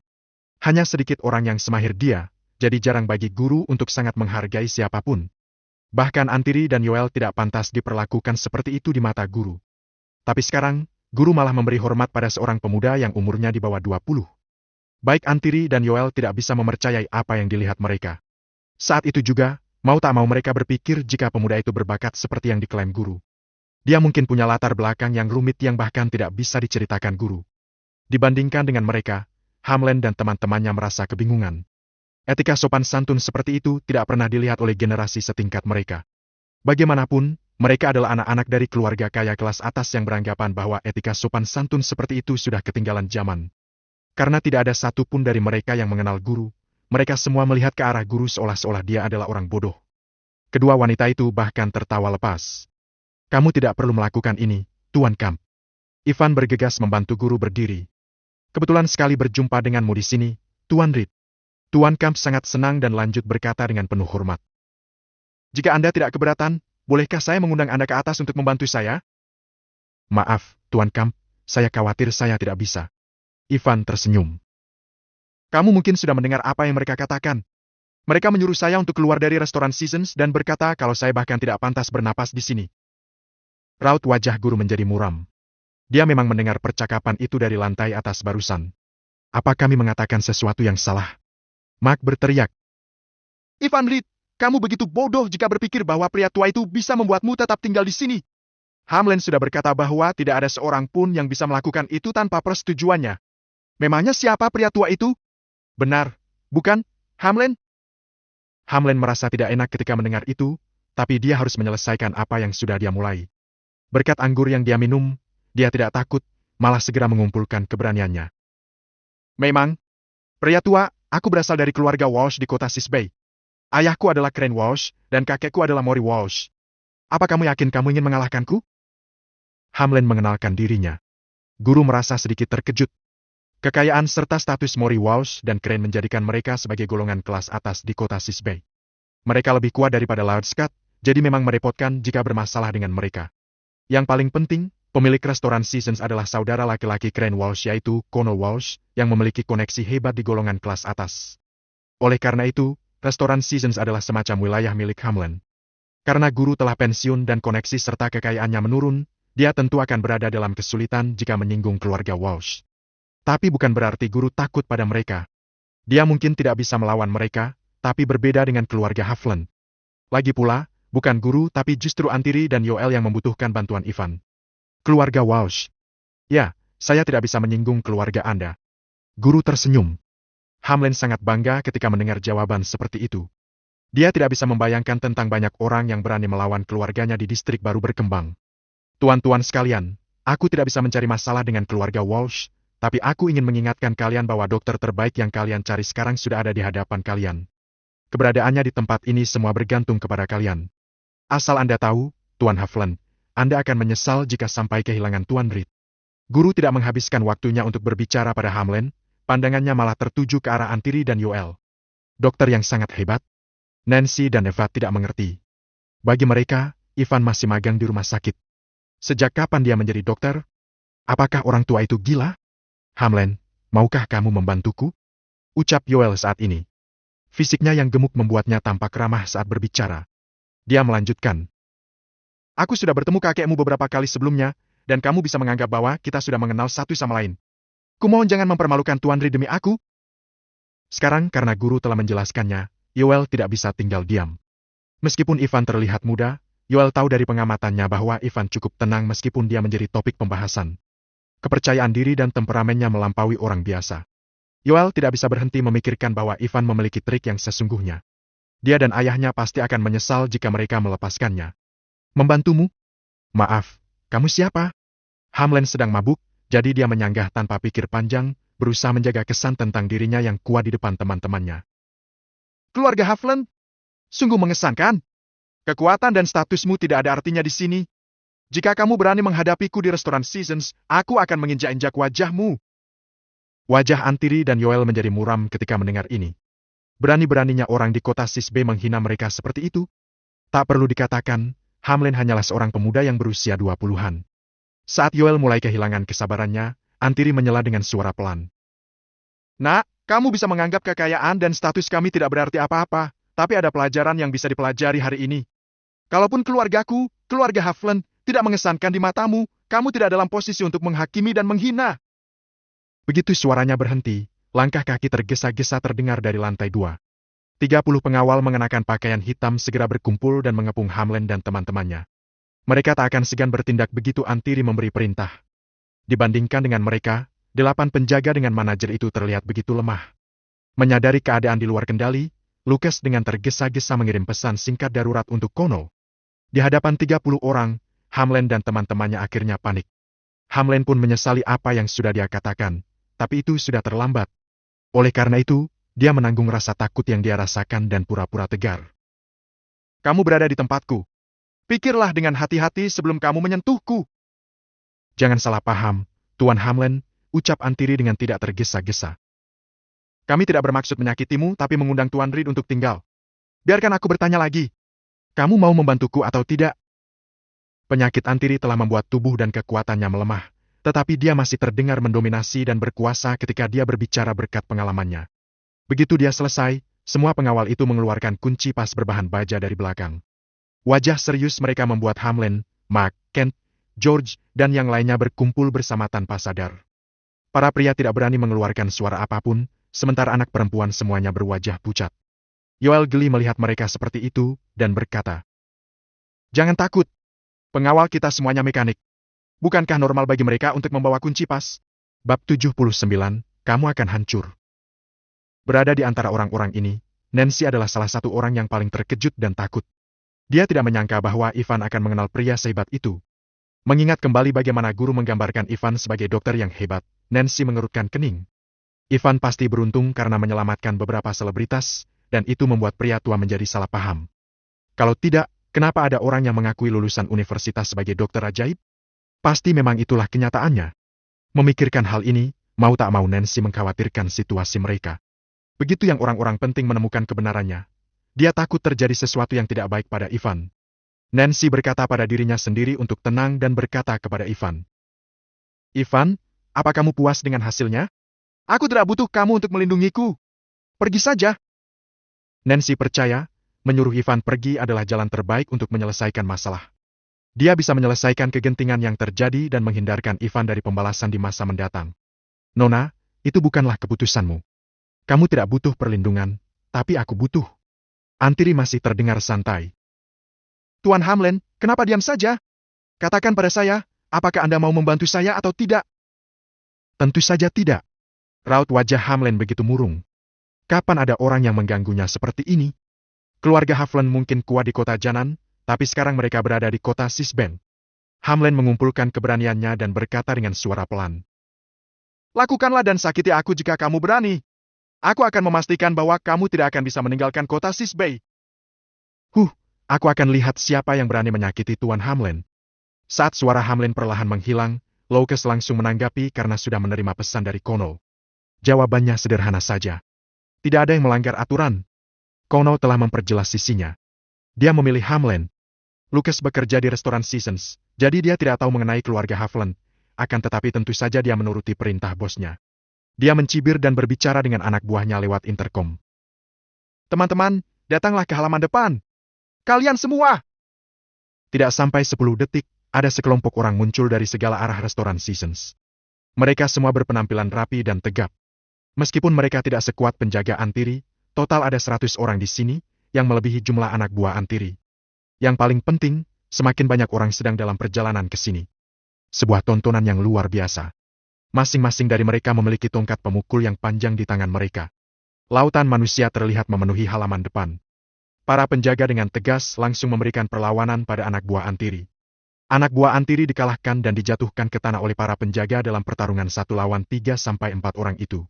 Hanya sedikit orang yang semahir dia, jadi jarang bagi guru untuk sangat menghargai siapapun. Bahkan Antiri dan Yoel tidak pantas diperlakukan seperti itu di mata guru. Tapi sekarang, guru malah memberi hormat pada seorang pemuda yang umurnya di bawah 20. Baik Antiri dan Yoel tidak bisa mempercayai apa yang dilihat mereka. Saat itu juga, mau tak mau mereka berpikir jika pemuda itu berbakat seperti yang diklaim guru. Dia mungkin punya latar belakang yang rumit yang bahkan tidak bisa diceritakan guru. Dibandingkan dengan mereka, Hamlen dan teman-temannya merasa kebingungan. Etika sopan santun seperti itu tidak pernah dilihat oleh generasi setingkat mereka. Bagaimanapun, mereka adalah anak-anak dari keluarga kaya kelas atas yang beranggapan bahwa etika sopan santun seperti itu sudah ketinggalan zaman. Karena tidak ada satupun dari mereka yang mengenal guru, mereka semua melihat ke arah guru seolah-olah dia adalah orang bodoh. Kedua wanita itu bahkan tertawa lepas. Kamu tidak perlu melakukan ini, Tuan Camp. Ivan bergegas membantu guru berdiri. Kebetulan sekali berjumpa denganmu di sini, Tuan Reed. Tuan Camp sangat senang dan lanjut berkata dengan penuh hormat. Jika Anda tidak keberatan, bolehkah saya mengundang Anda ke atas untuk membantu saya? Maaf, Tuan Camp, saya khawatir saya tidak bisa. Ivan tersenyum. Kamu mungkin sudah mendengar apa yang mereka katakan. Mereka menyuruh saya untuk keluar dari restoran Seasons dan berkata kalau saya bahkan tidak pantas bernapas di sini. Raut wajah guru menjadi muram. Dia memang mendengar percakapan itu dari lantai atas barusan. Apa kami mengatakan sesuatu yang salah? Mark berteriak. Ivan Reed, kamu begitu bodoh jika berpikir bahwa pria tua itu bisa membuatmu tetap tinggal di sini. Hamlen sudah berkata bahwa tidak ada seorang pun yang bisa melakukan itu tanpa persetujuannya. Memangnya siapa pria tua itu? Benar, bukan, Hamlen? Hamlen merasa tidak enak ketika mendengar itu, tapi dia harus menyelesaikan apa yang sudah dia mulai. Berkat anggur yang dia minum, dia tidak takut, malah segera mengumpulkan keberaniannya. Memang, pria tua, aku berasal dari keluarga Walsh di kota Sisbey. Ayahku adalah Crane Walsh, dan kakekku adalah Maury Walsh. Apa kamu yakin kamu ingin mengalahkanku? Hamlen mengenalkan dirinya. Guru merasa sedikit terkejut. Kekayaan serta status Maury Walsh dan Crane menjadikan mereka sebagai golongan kelas atas di kota Sisbey. Mereka lebih kuat daripada Lord Scott, jadi memang merepotkan jika bermasalah dengan mereka. Yang paling penting, pemilik restoran Seasons adalah saudara laki-laki Crane Walsh yaitu Connor Walsh yang memiliki koneksi hebat di golongan kelas atas. Oleh karena itu, restoran Seasons adalah semacam wilayah milik Hamlen. Karena guru telah pensiun dan koneksi serta kekayaannya menurun, dia tentu akan berada dalam kesulitan jika menyinggung keluarga Walsh. Tapi bukan berarti guru takut pada mereka. Dia mungkin tidak bisa melawan mereka, tapi berbeda dengan keluarga Havland. Lagi pula, bukan guru tapi justru Antiri dan Yoel yang membutuhkan bantuan Ivan. Keluarga Walsh. Ya, saya tidak bisa menyinggung keluarga Anda. Guru tersenyum. Hamlin sangat bangga ketika mendengar jawaban seperti itu. Dia tidak bisa membayangkan tentang banyak orang yang berani melawan keluarganya di distrik baru berkembang. Tuan-tuan sekalian, aku tidak bisa mencari masalah dengan keluarga Walsh, tapi aku ingin mengingatkan kalian bahwa dokter terbaik yang kalian cari sekarang sudah ada di hadapan kalian. Keberadaannya di tempat ini semua bergantung kepada kalian. Asal Anda tahu, Tuan Havland, Anda akan menyesal jika sampai kehilangan Tuan Reed. Guru tidak menghabiskan waktunya untuk berbicara pada Hamlin, pandangannya malah tertuju ke arah Antiri dan Yoel. Dokter yang sangat hebat. Nancy dan Eva tidak mengerti. Bagi mereka, Ivan masih magang di rumah sakit. Sejak kapan dia menjadi dokter? Apakah orang tua itu gila? Hamlin, maukah kamu membantuku? Ucap Yoel saat ini. Fisiknya yang gemuk membuatnya tampak ramah saat berbicara. Dia melanjutkan. Aku sudah bertemu kakekmu beberapa kali sebelumnya, dan kamu bisa menganggap bahwa kita sudah mengenal satu sama lain. Kumohon jangan mempermalukan Tuan Reed demi aku. Sekarang karena guru telah menjelaskannya, Yoel tidak bisa tinggal diam. Meskipun Ivan terlihat muda, Yoel tahu dari pengamatannya bahwa Ivan cukup tenang meskipun dia menjadi topik pembahasan. Kepercayaan diri dan temperamennya melampaui orang biasa. Yoel tidak bisa berhenti memikirkan bahwa Ivan memiliki trik yang sesungguhnya. Dia dan ayahnya pasti akan menyesal jika mereka melepaskannya. Membantumu? Maaf, kamu siapa? Hamlin sedang mabuk, jadi dia menyanggah tanpa pikir panjang, berusaha menjaga kesan tentang dirinya yang kuat di depan teman-temannya. Keluarga Havland? Sungguh mengesankan. Kekuatan dan statusmu tidak ada artinya di sini. Jika kamu berani menghadapiku di restoran Seasons, aku akan menginjak-injak wajahmu. Wajah Antiri dan Yoel menjadi muram ketika mendengar ini. Berani-beraninya orang di kota Sisbe menghina mereka seperti itu. Tak perlu dikatakan, Hamlin hanyalah seorang pemuda yang berusia 20-an. Saat Yoel mulai kehilangan kesabarannya, Antiri menyela dengan suara pelan. Nak, kamu bisa menganggap kekayaan dan status kami tidak berarti apa-apa, tapi ada pelajaran yang bisa dipelajari hari ini. Kalaupun keluargaku, keluarga Havland, tidak mengesankan di matamu, kamu tidak dalam posisi untuk menghakimi dan menghina. Begitu suaranya berhenti, langkah kaki tergesa-gesa terdengar dari lantai 2. 30 pengawal mengenakan pakaian hitam segera berkumpul dan mengepung Hamlin dan teman-temannya. Mereka tak akan segan bertindak begitu Antiri memberi perintah. Dibandingkan dengan mereka, 8 penjaga dengan manajer itu terlihat begitu lemah. Menyadari keadaan di luar kendali, Lucas dengan tergesa-gesa mengirim pesan singkat darurat untuk Connell. Di hadapan 30 orang, Hamlin dan teman-temannya akhirnya panik. Hamlin pun menyesali apa yang sudah dia katakan, tapi itu sudah terlambat. Oleh karena itu, dia menanggung rasa takut yang dia rasakan dan pura-pura tegar. Kamu berada di tempatku. Pikirlah dengan hati-hati sebelum kamu menyentuhku. Jangan salah paham, Tuan Hamlin, ucap Antiri dengan tidak tergesa-gesa. Kami tidak bermaksud menyakitimu tapi mengundang Tuan Reed untuk tinggal. Biarkan aku bertanya lagi. Kamu mau membantuku atau tidak? Penyakit Antiri telah membuat tubuh dan kekuatannya melemah, tetapi dia masih terdengar mendominasi dan berkuasa ketika dia berbicara berkat pengalamannya. Begitu dia selesai, semua pengawal itu mengeluarkan kunci pas berbahan baja dari belakang. Wajah serius mereka membuat Hamlin, Mark, Kent, George, dan yang lainnya berkumpul bersama tanpa sadar. Para pria tidak berani mengeluarkan suara apapun, sementara anak perempuan semuanya berwajah pucat. Yoel geli melihat mereka seperti itu, dan berkata, "Jangan takut. Pengawal kita semuanya mekanik. Bukankah normal bagi mereka untuk membawa kunci pas?" Bab 79, kamu akan hancur. Berada di antara orang-orang ini, Nancy adalah salah satu orang yang paling terkejut dan takut. Dia tidak menyangka bahwa Ivan akan mengenal pria sehebat itu. Mengingat kembali bagaimana guru menggambarkan Ivan sebagai dokter yang hebat, Nancy mengerutkan kening. Ivan pasti beruntung karena menyelamatkan beberapa selebritas, dan itu membuat pria tua menjadi salah paham. Kalau tidak, kenapa ada orang yang mengakui lulusan universitas sebagai dokter ajaib? Pasti memang itulah kenyataannya. Memikirkan hal ini, mau tak mau Nancy mengkhawatirkan situasi mereka. Begitu yang orang-orang penting menemukan kebenarannya, dia takut terjadi sesuatu yang tidak baik pada Ivan. Nancy berkata pada dirinya sendiri untuk tenang dan berkata kepada Ivan. Ivan, apa kamu puas dengan hasilnya? Aku tidak butuh kamu untuk melindungiku. Pergi saja. Nancy percaya, menyuruh Ivan pergi adalah jalan terbaik untuk menyelesaikan masalah. Dia bisa menyelesaikan kegentingan yang terjadi dan menghindarkan Ivan dari pembalasan di masa mendatang. Nona, itu bukanlah keputusanmu. Kamu tidak butuh perlindungan, tapi aku butuh. Antiri masih terdengar santai. Tuan Hamlen, kenapa diam saja? Katakan pada saya, apakah Anda mau membantu saya atau tidak? Tentu saja tidak. Raut wajah Hamlen begitu murung. Kapan ada orang yang mengganggunya seperti ini? Keluarga Havlen mungkin kuat di kota Janan, tapi sekarang mereka berada di kota Sisben. Hamlen mengumpulkan keberaniannya dan berkata dengan suara pelan. Lakukanlah dan sakiti aku jika kamu berani. Aku akan memastikan bahwa kamu tidak akan bisa meninggalkan kota Sisbei. Aku akan lihat siapa yang berani menyakiti Tuan Hamlen. Saat suara Hamlen perlahan menghilang, Lucas langsung menanggapi karena sudah menerima pesan dari Kono. Jawabannya sederhana saja. Tidak ada yang melanggar aturan. Kono telah memperjelas sisinya. Dia memilih Hamlen. Lucas bekerja di restoran Seasons, jadi dia tidak tahu mengenai keluarga Havlen, akan tetapi tentu saja dia menuruti perintah bosnya. Dia mencibir dan berbicara dengan anak buahnya lewat interkom. Teman-teman, datanglah ke halaman depan. Kalian semua! Tidak sampai 10 detik, ada sekelompok orang muncul dari segala arah restoran Seasons. Mereka semua berpenampilan rapi dan tegap. Meskipun mereka tidak sekuat penjaga Antiri, total ada 100 orang di sini, yang melebihi jumlah anak buah Antiri. Yang paling penting, semakin banyak orang sedang dalam perjalanan ke sini. Sebuah tontonan yang luar biasa. Masing-masing dari mereka memiliki tongkat pemukul yang panjang di tangan mereka. Lautan manusia terlihat memenuhi halaman depan. Para penjaga dengan tegas langsung memberikan perlawanan pada anak buah Antiri. Anak buah Antiri dikalahkan dan dijatuhkan ke tanah oleh para penjaga dalam pertarungan 1 lawan 3 sampai 4 orang itu.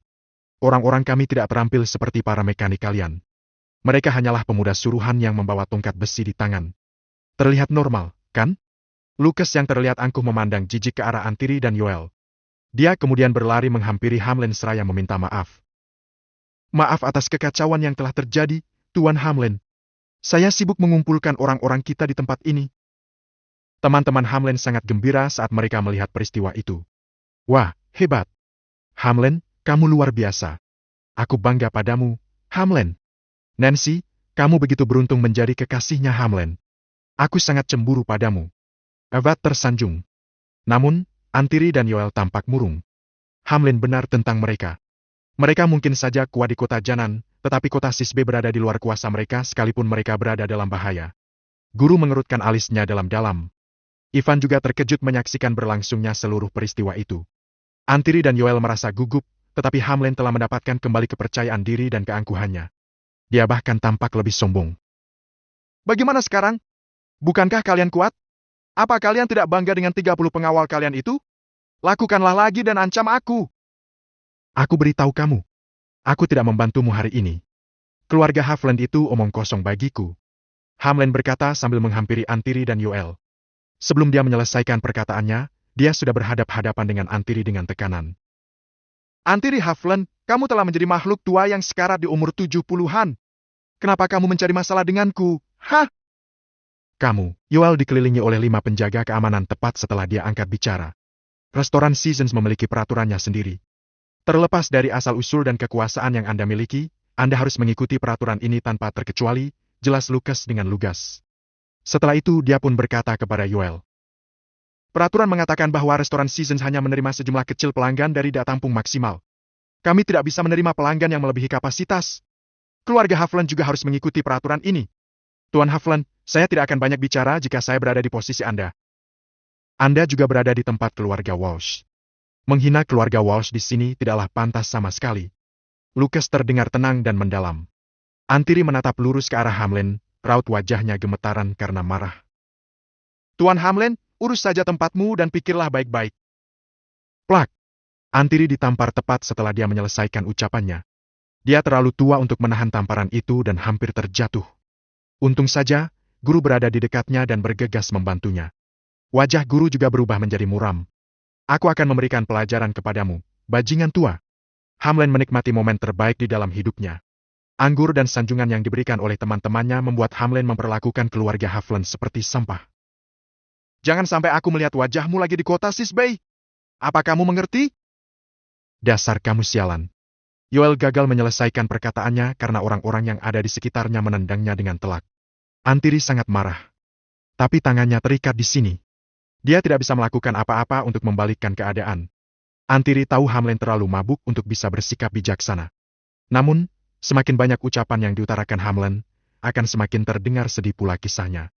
Orang-orang kami tidak terampil seperti para mekanik kalian. Mereka hanyalah pemuda suruhan yang membawa tongkat besi di tangan. Terlihat normal, kan? Lucas yang terlihat angkuh memandang jijik ke arah Antiri dan Yoel. Dia kemudian berlari menghampiri Hamlen seraya meminta maaf. Maaf atas kekacauan yang telah terjadi, Tuan Hamlen. Saya sibuk mengumpulkan orang-orang kita di tempat ini. Teman-teman Hamlen sangat gembira saat mereka melihat peristiwa itu. Wah, hebat. Hamlen, kamu luar biasa. Aku bangga padamu, Hamlen. Nancy, kamu begitu beruntung menjadi kekasihnya Hamlen. Aku sangat cemburu padamu. Evat tersanjung. Namun, Antiri dan Yoel tampak murung. Hamlen benar tentang mereka. Mereka mungkin saja kuat di kota Janan, tetapi kota Sisbe berada di luar kuasa mereka sekalipun mereka berada dalam bahaya. Guru mengerutkan alisnya dalam-dalam. Ivan juga terkejut menyaksikan berlangsungnya seluruh peristiwa itu. Antiri dan Yoel merasa gugup, tetapi Hamlen telah mendapatkan kembali kepercayaan diri dan keangkuhannya. Dia bahkan tampak lebih sombong. Bagaimana sekarang? Bukankah kalian kuat? Apa kalian tidak bangga dengan 30 pengawal kalian itu? Lakukanlah lagi dan ancam aku. Aku beritahu kamu. Aku tidak membantumu hari ini. Keluarga Havlen itu omong kosong bagiku. Hamlen berkata sambil menghampiri Antiri dan Yoel. Sebelum dia menyelesaikan perkataannya, dia sudah berhadap-hadapan dengan Antiri dengan tekanan. Antiri Havlen, kamu telah menjadi makhluk tua yang sekarat di umur 70-an. Kenapa kamu mencari masalah denganku? Hah? Kamu, Yoel dikelilingi oleh 5 penjaga keamanan tepat setelah dia angkat bicara. Restoran Seasons memiliki peraturannya sendiri. Terlepas dari asal-usul dan kekuasaan yang Anda miliki, Anda harus mengikuti peraturan ini tanpa terkecuali, jelas Lucas dengan lugas. Setelah itu dia pun berkata kepada Yoel. Peraturan mengatakan bahwa restoran Seasons hanya menerima sejumlah kecil pelanggan dari daya tampung maksimal. Kami tidak bisa menerima pelanggan yang melebihi kapasitas. Keluarga Havlen juga harus mengikuti peraturan ini. Tuan Havlen, saya tidak akan banyak bicara jika saya berada di posisi Anda. Anda juga berada di tempat keluarga Walsh. Menghina keluarga Walsh di sini tidaklah pantas sama sekali. Lucas terdengar tenang dan mendalam. Antiri menatap lurus ke arah Hamlen, raut wajahnya gemetaran karena marah. Tuan Hamlen, urus saja tempatmu dan pikirlah baik-baik. Plak! Antiri ditampar tepat setelah dia menyelesaikan ucapannya. Dia terlalu tua untuk menahan tamparan itu dan hampir terjatuh. Untung saja, guru berada di dekatnya dan bergegas membantunya. Wajah guru juga berubah menjadi muram. Aku akan memberikan pelajaran kepadamu, bajingan tua. Hamlen menikmati momen terbaik di dalam hidupnya. Anggur dan sanjungan yang diberikan oleh teman-temannya membuat Hamlen memperlakukan keluarga Havlen seperti sampah. Jangan sampai aku melihat wajahmu lagi di kota Sisbei. Apa kamu mengerti? Dasar kamu sialan. Yoel gagal menyelesaikan perkataannya karena orang-orang yang ada di sekitarnya menendangnya dengan telak. Antiri sangat marah. Tapi tangannya terikat di sini. Dia tidak bisa melakukan apa-apa untuk membalikkan keadaan. Antiri tahu Hamlen terlalu mabuk untuk bisa bersikap bijaksana. Namun, semakin banyak ucapan yang diutarakan Hamlen, akan semakin terdengar sedih pula kisahnya.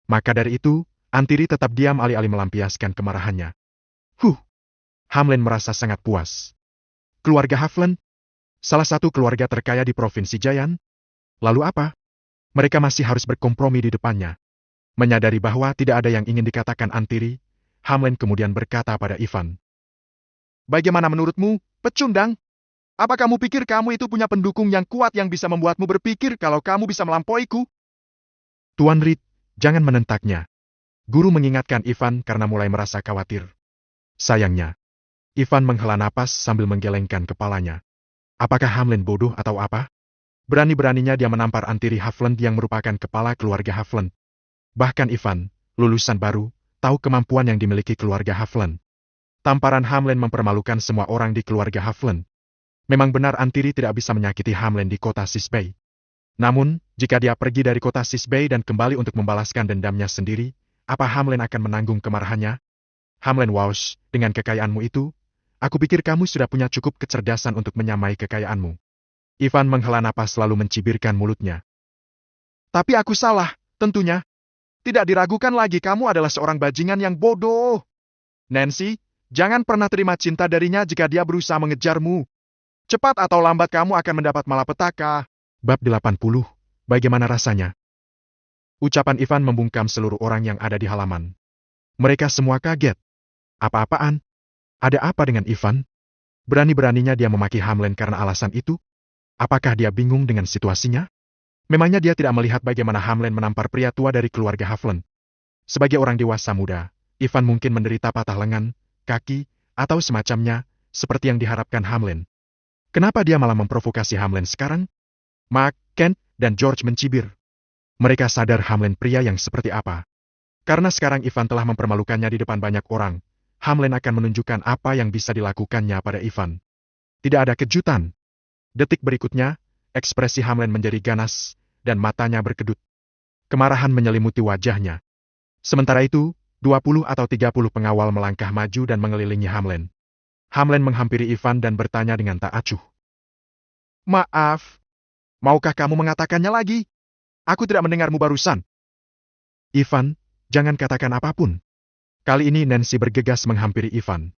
Maka dari itu, Antiri tetap diam alih-alih melampiaskan kemarahannya. Hamlen merasa sangat puas. Keluarga Havlen, salah satu keluarga terkaya di Provinsi Jayan. Lalu apa? Mereka masih harus berkompromi di depannya. Menyadari bahwa tidak ada yang ingin dikatakan Antiri, Hamlen kemudian berkata pada Ivan. Bagaimana menurutmu, pecundang? Apa kamu pikir kamu itu punya pendukung yang kuat yang bisa membuatmu berpikir kalau kamu bisa melampauiku? Tuan Reed, jangan menentaknya. Guru mengingatkan Ivan karena mulai merasa khawatir. Sayangnya, Ivan menghela napas sambil menggelengkan kepalanya. Apakah Hamlen bodoh atau apa? Berani-beraninya dia menampar Antiri Havlen yang merupakan kepala keluarga Havlen. Bahkan Ivan, lulusan baru, tahu kemampuan yang dimiliki keluarga Havlen. Tamparan Hamlen mempermalukan semua orang di keluarga Havlen. Memang benar Antiri tidak bisa menyakiti Hamlen di kota Sisbei. Namun, jika dia pergi dari kota Sisbei dan kembali untuk membalaskan dendamnya sendiri, apa Hamlen akan menanggung kemarahannya? Hamlen Walsh, dengan kekayaanmu itu, aku pikir kamu sudah punya cukup kecerdasan untuk menyamai kekayaanmu. Ivan menghela napas lalu mencibirkan mulutnya. Tapi aku salah, tentunya. Tidak diragukan lagi kamu adalah seorang bajingan yang bodoh. Nancy, jangan pernah terima cinta darinya jika dia berusaha mengejarmu. Cepat atau lambat kamu akan mendapat malapetaka. Bab 80. Bagaimana rasanya? Ucapan Ivan membungkam seluruh orang yang ada di halaman. Mereka semua kaget. Apa-apaan? Ada apa dengan Ivan? Berani-beraninya dia memaki Hamlen karena alasan itu? Apakah dia bingung dengan situasinya? Memangnya dia tidak melihat bagaimana Hamlen menampar pria tua dari keluarga Havlen? Sebagai orang dewasa muda, Ivan mungkin menderita patah lengan, kaki, atau semacamnya, seperti yang diharapkan Hamlen. Kenapa dia malah memprovokasi Hamlen sekarang? Mark, Kent, dan George mencibir. Mereka sadar Hamlen pria yang seperti apa. Karena sekarang Ivan telah mempermalukannya di depan banyak orang, Hamlen akan menunjukkan apa yang bisa dilakukannya pada Ivan. Tidak ada kejutan. Detik berikutnya, ekspresi Hamlen menjadi ganas, dan matanya berkedut. Kemarahan menyelimuti wajahnya. Sementara itu, 20 atau 30 pengawal melangkah maju dan mengelilingi Hamlen. Hamlen menghampiri Ivan dan bertanya dengan tak acuh. Maaf, maukah kamu mengatakannya lagi? Aku tidak mendengarmu barusan. Ivan, jangan katakan apapun. Kali ini Nancy bergegas menghampiri Ivan.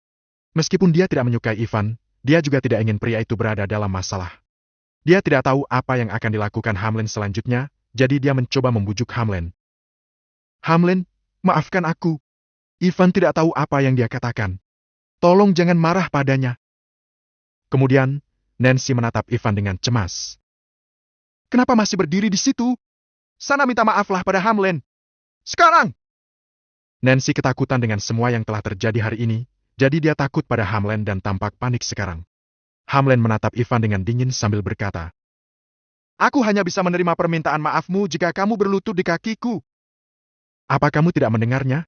Meskipun dia tidak menyukai Ivan, dia juga tidak ingin pria itu berada dalam masalah. Dia tidak tahu apa yang akan dilakukan Hamlen selanjutnya, jadi dia mencoba membujuk Hamlen. Hamlen, maafkan aku. Ivan tidak tahu apa yang dia katakan. Tolong jangan marah padanya. Kemudian, Nancy menatap Ivan dengan cemas. Kenapa masih berdiri di situ? Sana minta maaflah pada Hamlen. Sekarang! Nancy ketakutan dengan semua yang telah terjadi hari ini, jadi dia takut pada Hamlen dan tampak panik sekarang. Hamlen menatap Ivan dengan dingin sambil berkata, Aku hanya bisa menerima permintaan maafmu jika kamu berlutut di kakiku. Apa kamu tidak mendengarnya?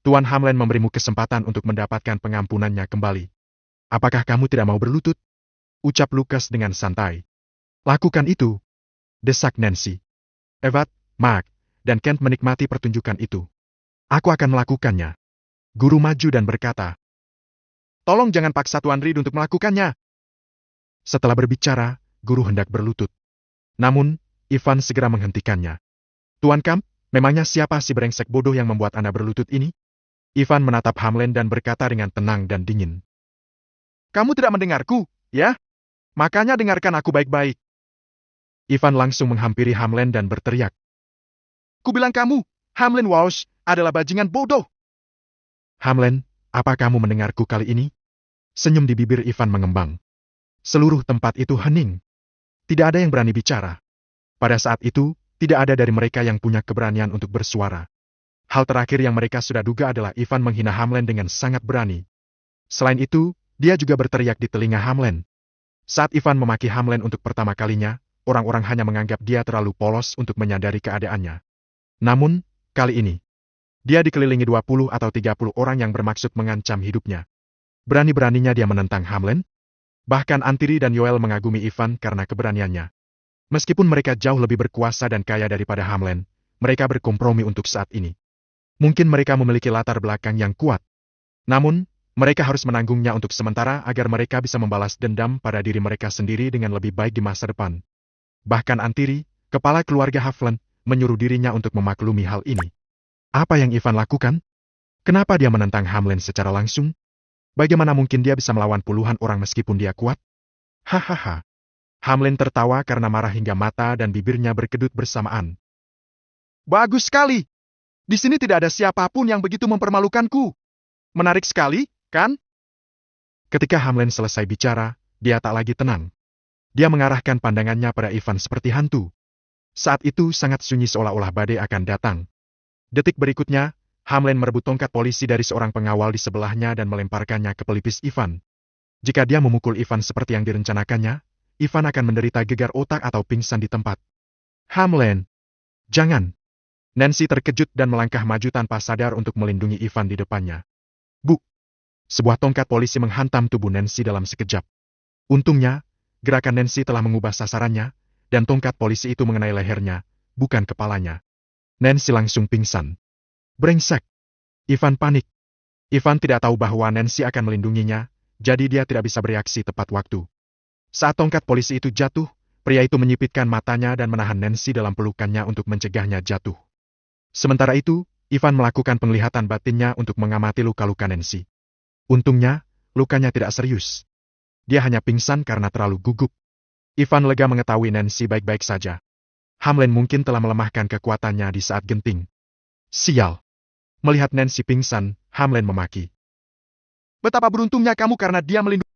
Tuan Hamlen memberimu kesempatan untuk mendapatkan pengampunannya kembali. Apakah kamu tidak mau berlutut? Ucap Lucas dengan santai. Lakukan itu. Desak Nancy. Evat, Mark, dan Kent menikmati pertunjukan itu. Aku akan melakukannya. Guru maju dan berkata, Tolong jangan paksa Tuan Reed untuk melakukannya. Setelah berbicara, guru hendak berlutut. Namun, Ivan segera menghentikannya. Tuan Kamp, memangnya siapa si brengsek bodoh yang membuat Anda berlutut ini? Ivan menatap Hamlen dan berkata dengan tenang dan dingin. Kamu tidak mendengarku, ya? Makanya dengarkan aku baik-baik. Ivan langsung menghampiri Hamlen dan berteriak. Kubilang kamu, Hamlen Walsh, adalah bajingan bodoh. Hamlen, apa kamu mendengarku kali ini? Senyum di bibir Ivan mengembang. Seluruh tempat itu hening. Tidak ada yang berani bicara. Pada saat itu, tidak ada dari mereka yang punya keberanian untuk bersuara. Hal terakhir yang mereka sudah duga adalah Ivan menghina Hamlen dengan sangat berani. Selain itu, dia juga berteriak di telinga Hamlen. Saat Ivan memaki Hamlen untuk pertama kalinya, orang-orang hanya menganggap dia terlalu polos untuk menyadari keadaannya. Namun, kali ini, dia dikelilingi 20 atau 30 orang yang bermaksud mengancam hidupnya. Berani-beraninya dia menentang Hamlen. Bahkan Antiri dan Yoel mengagumi Ivan karena keberaniannya. Meskipun mereka jauh lebih berkuasa dan kaya daripada Hamlen, mereka berkompromi untuk saat ini. Mungkin mereka memiliki latar belakang yang kuat. Namun, Mereka harus menanggungnya untuk sementara agar mereka bisa membalas dendam pada diri mereka sendiri dengan lebih baik di masa depan. Bahkan Antiri, kepala keluarga Havland, menyuruh dirinya untuk memaklumi hal ini. Apa yang Ivan lakukan? Kenapa dia menentang Hamlen secara langsung? Bagaimana mungkin dia bisa melawan puluhan orang meskipun dia kuat? Hahaha. Hamlen tertawa karena marah hingga mata dan bibirnya berkedut bersamaan. Bagus sekali! Di sini tidak ada siapapun yang begitu mempermalukanku. Menarik sekali, kan? Ketika Hamlen selesai bicara, dia tak lagi tenang. Dia mengarahkan pandangannya pada Ivan seperti hantu. Saat itu sangat sunyi seolah-olah badai akan datang. Detik berikutnya, Hamlen merebut tongkat polisi dari seorang pengawal di sebelahnya dan melemparkannya ke pelipis Ivan. Jika dia memukul Ivan seperti yang direncanakannya, Ivan akan menderita gegar otak atau pingsan di tempat. Hamlen! Jangan! Nancy terkejut dan melangkah maju tanpa sadar untuk melindungi Ivan di depannya. Bu! Sebuah tongkat polisi menghantam tubuh Nancy dalam sekejap. Untungnya, gerakan Nancy telah mengubah sasarannya, dan tongkat polisi itu mengenai lehernya, bukan kepalanya. Nancy langsung pingsan. Brengsek! Ivan panik. Ivan tidak tahu bahwa Nancy akan melindunginya, jadi dia tidak bisa bereaksi tepat waktu. Saat tongkat polisi itu jatuh, pria itu menyipitkan matanya dan menahan Nancy dalam pelukannya untuk mencegahnya jatuh. Sementara itu, Ivan melakukan penglihatan batinnya untuk mengamati luka-luka Nancy. Untungnya, lukanya tidak serius. Dia hanya pingsan karena terlalu gugup. Ivan lega mengetahui Nancy baik-baik saja. Hamlen mungkin telah melemahkan kekuatannya di saat genting. Sial! Melihat Nancy pingsan, Hamlen memaki. Betapa beruntungnya kamu karena dia melindungi.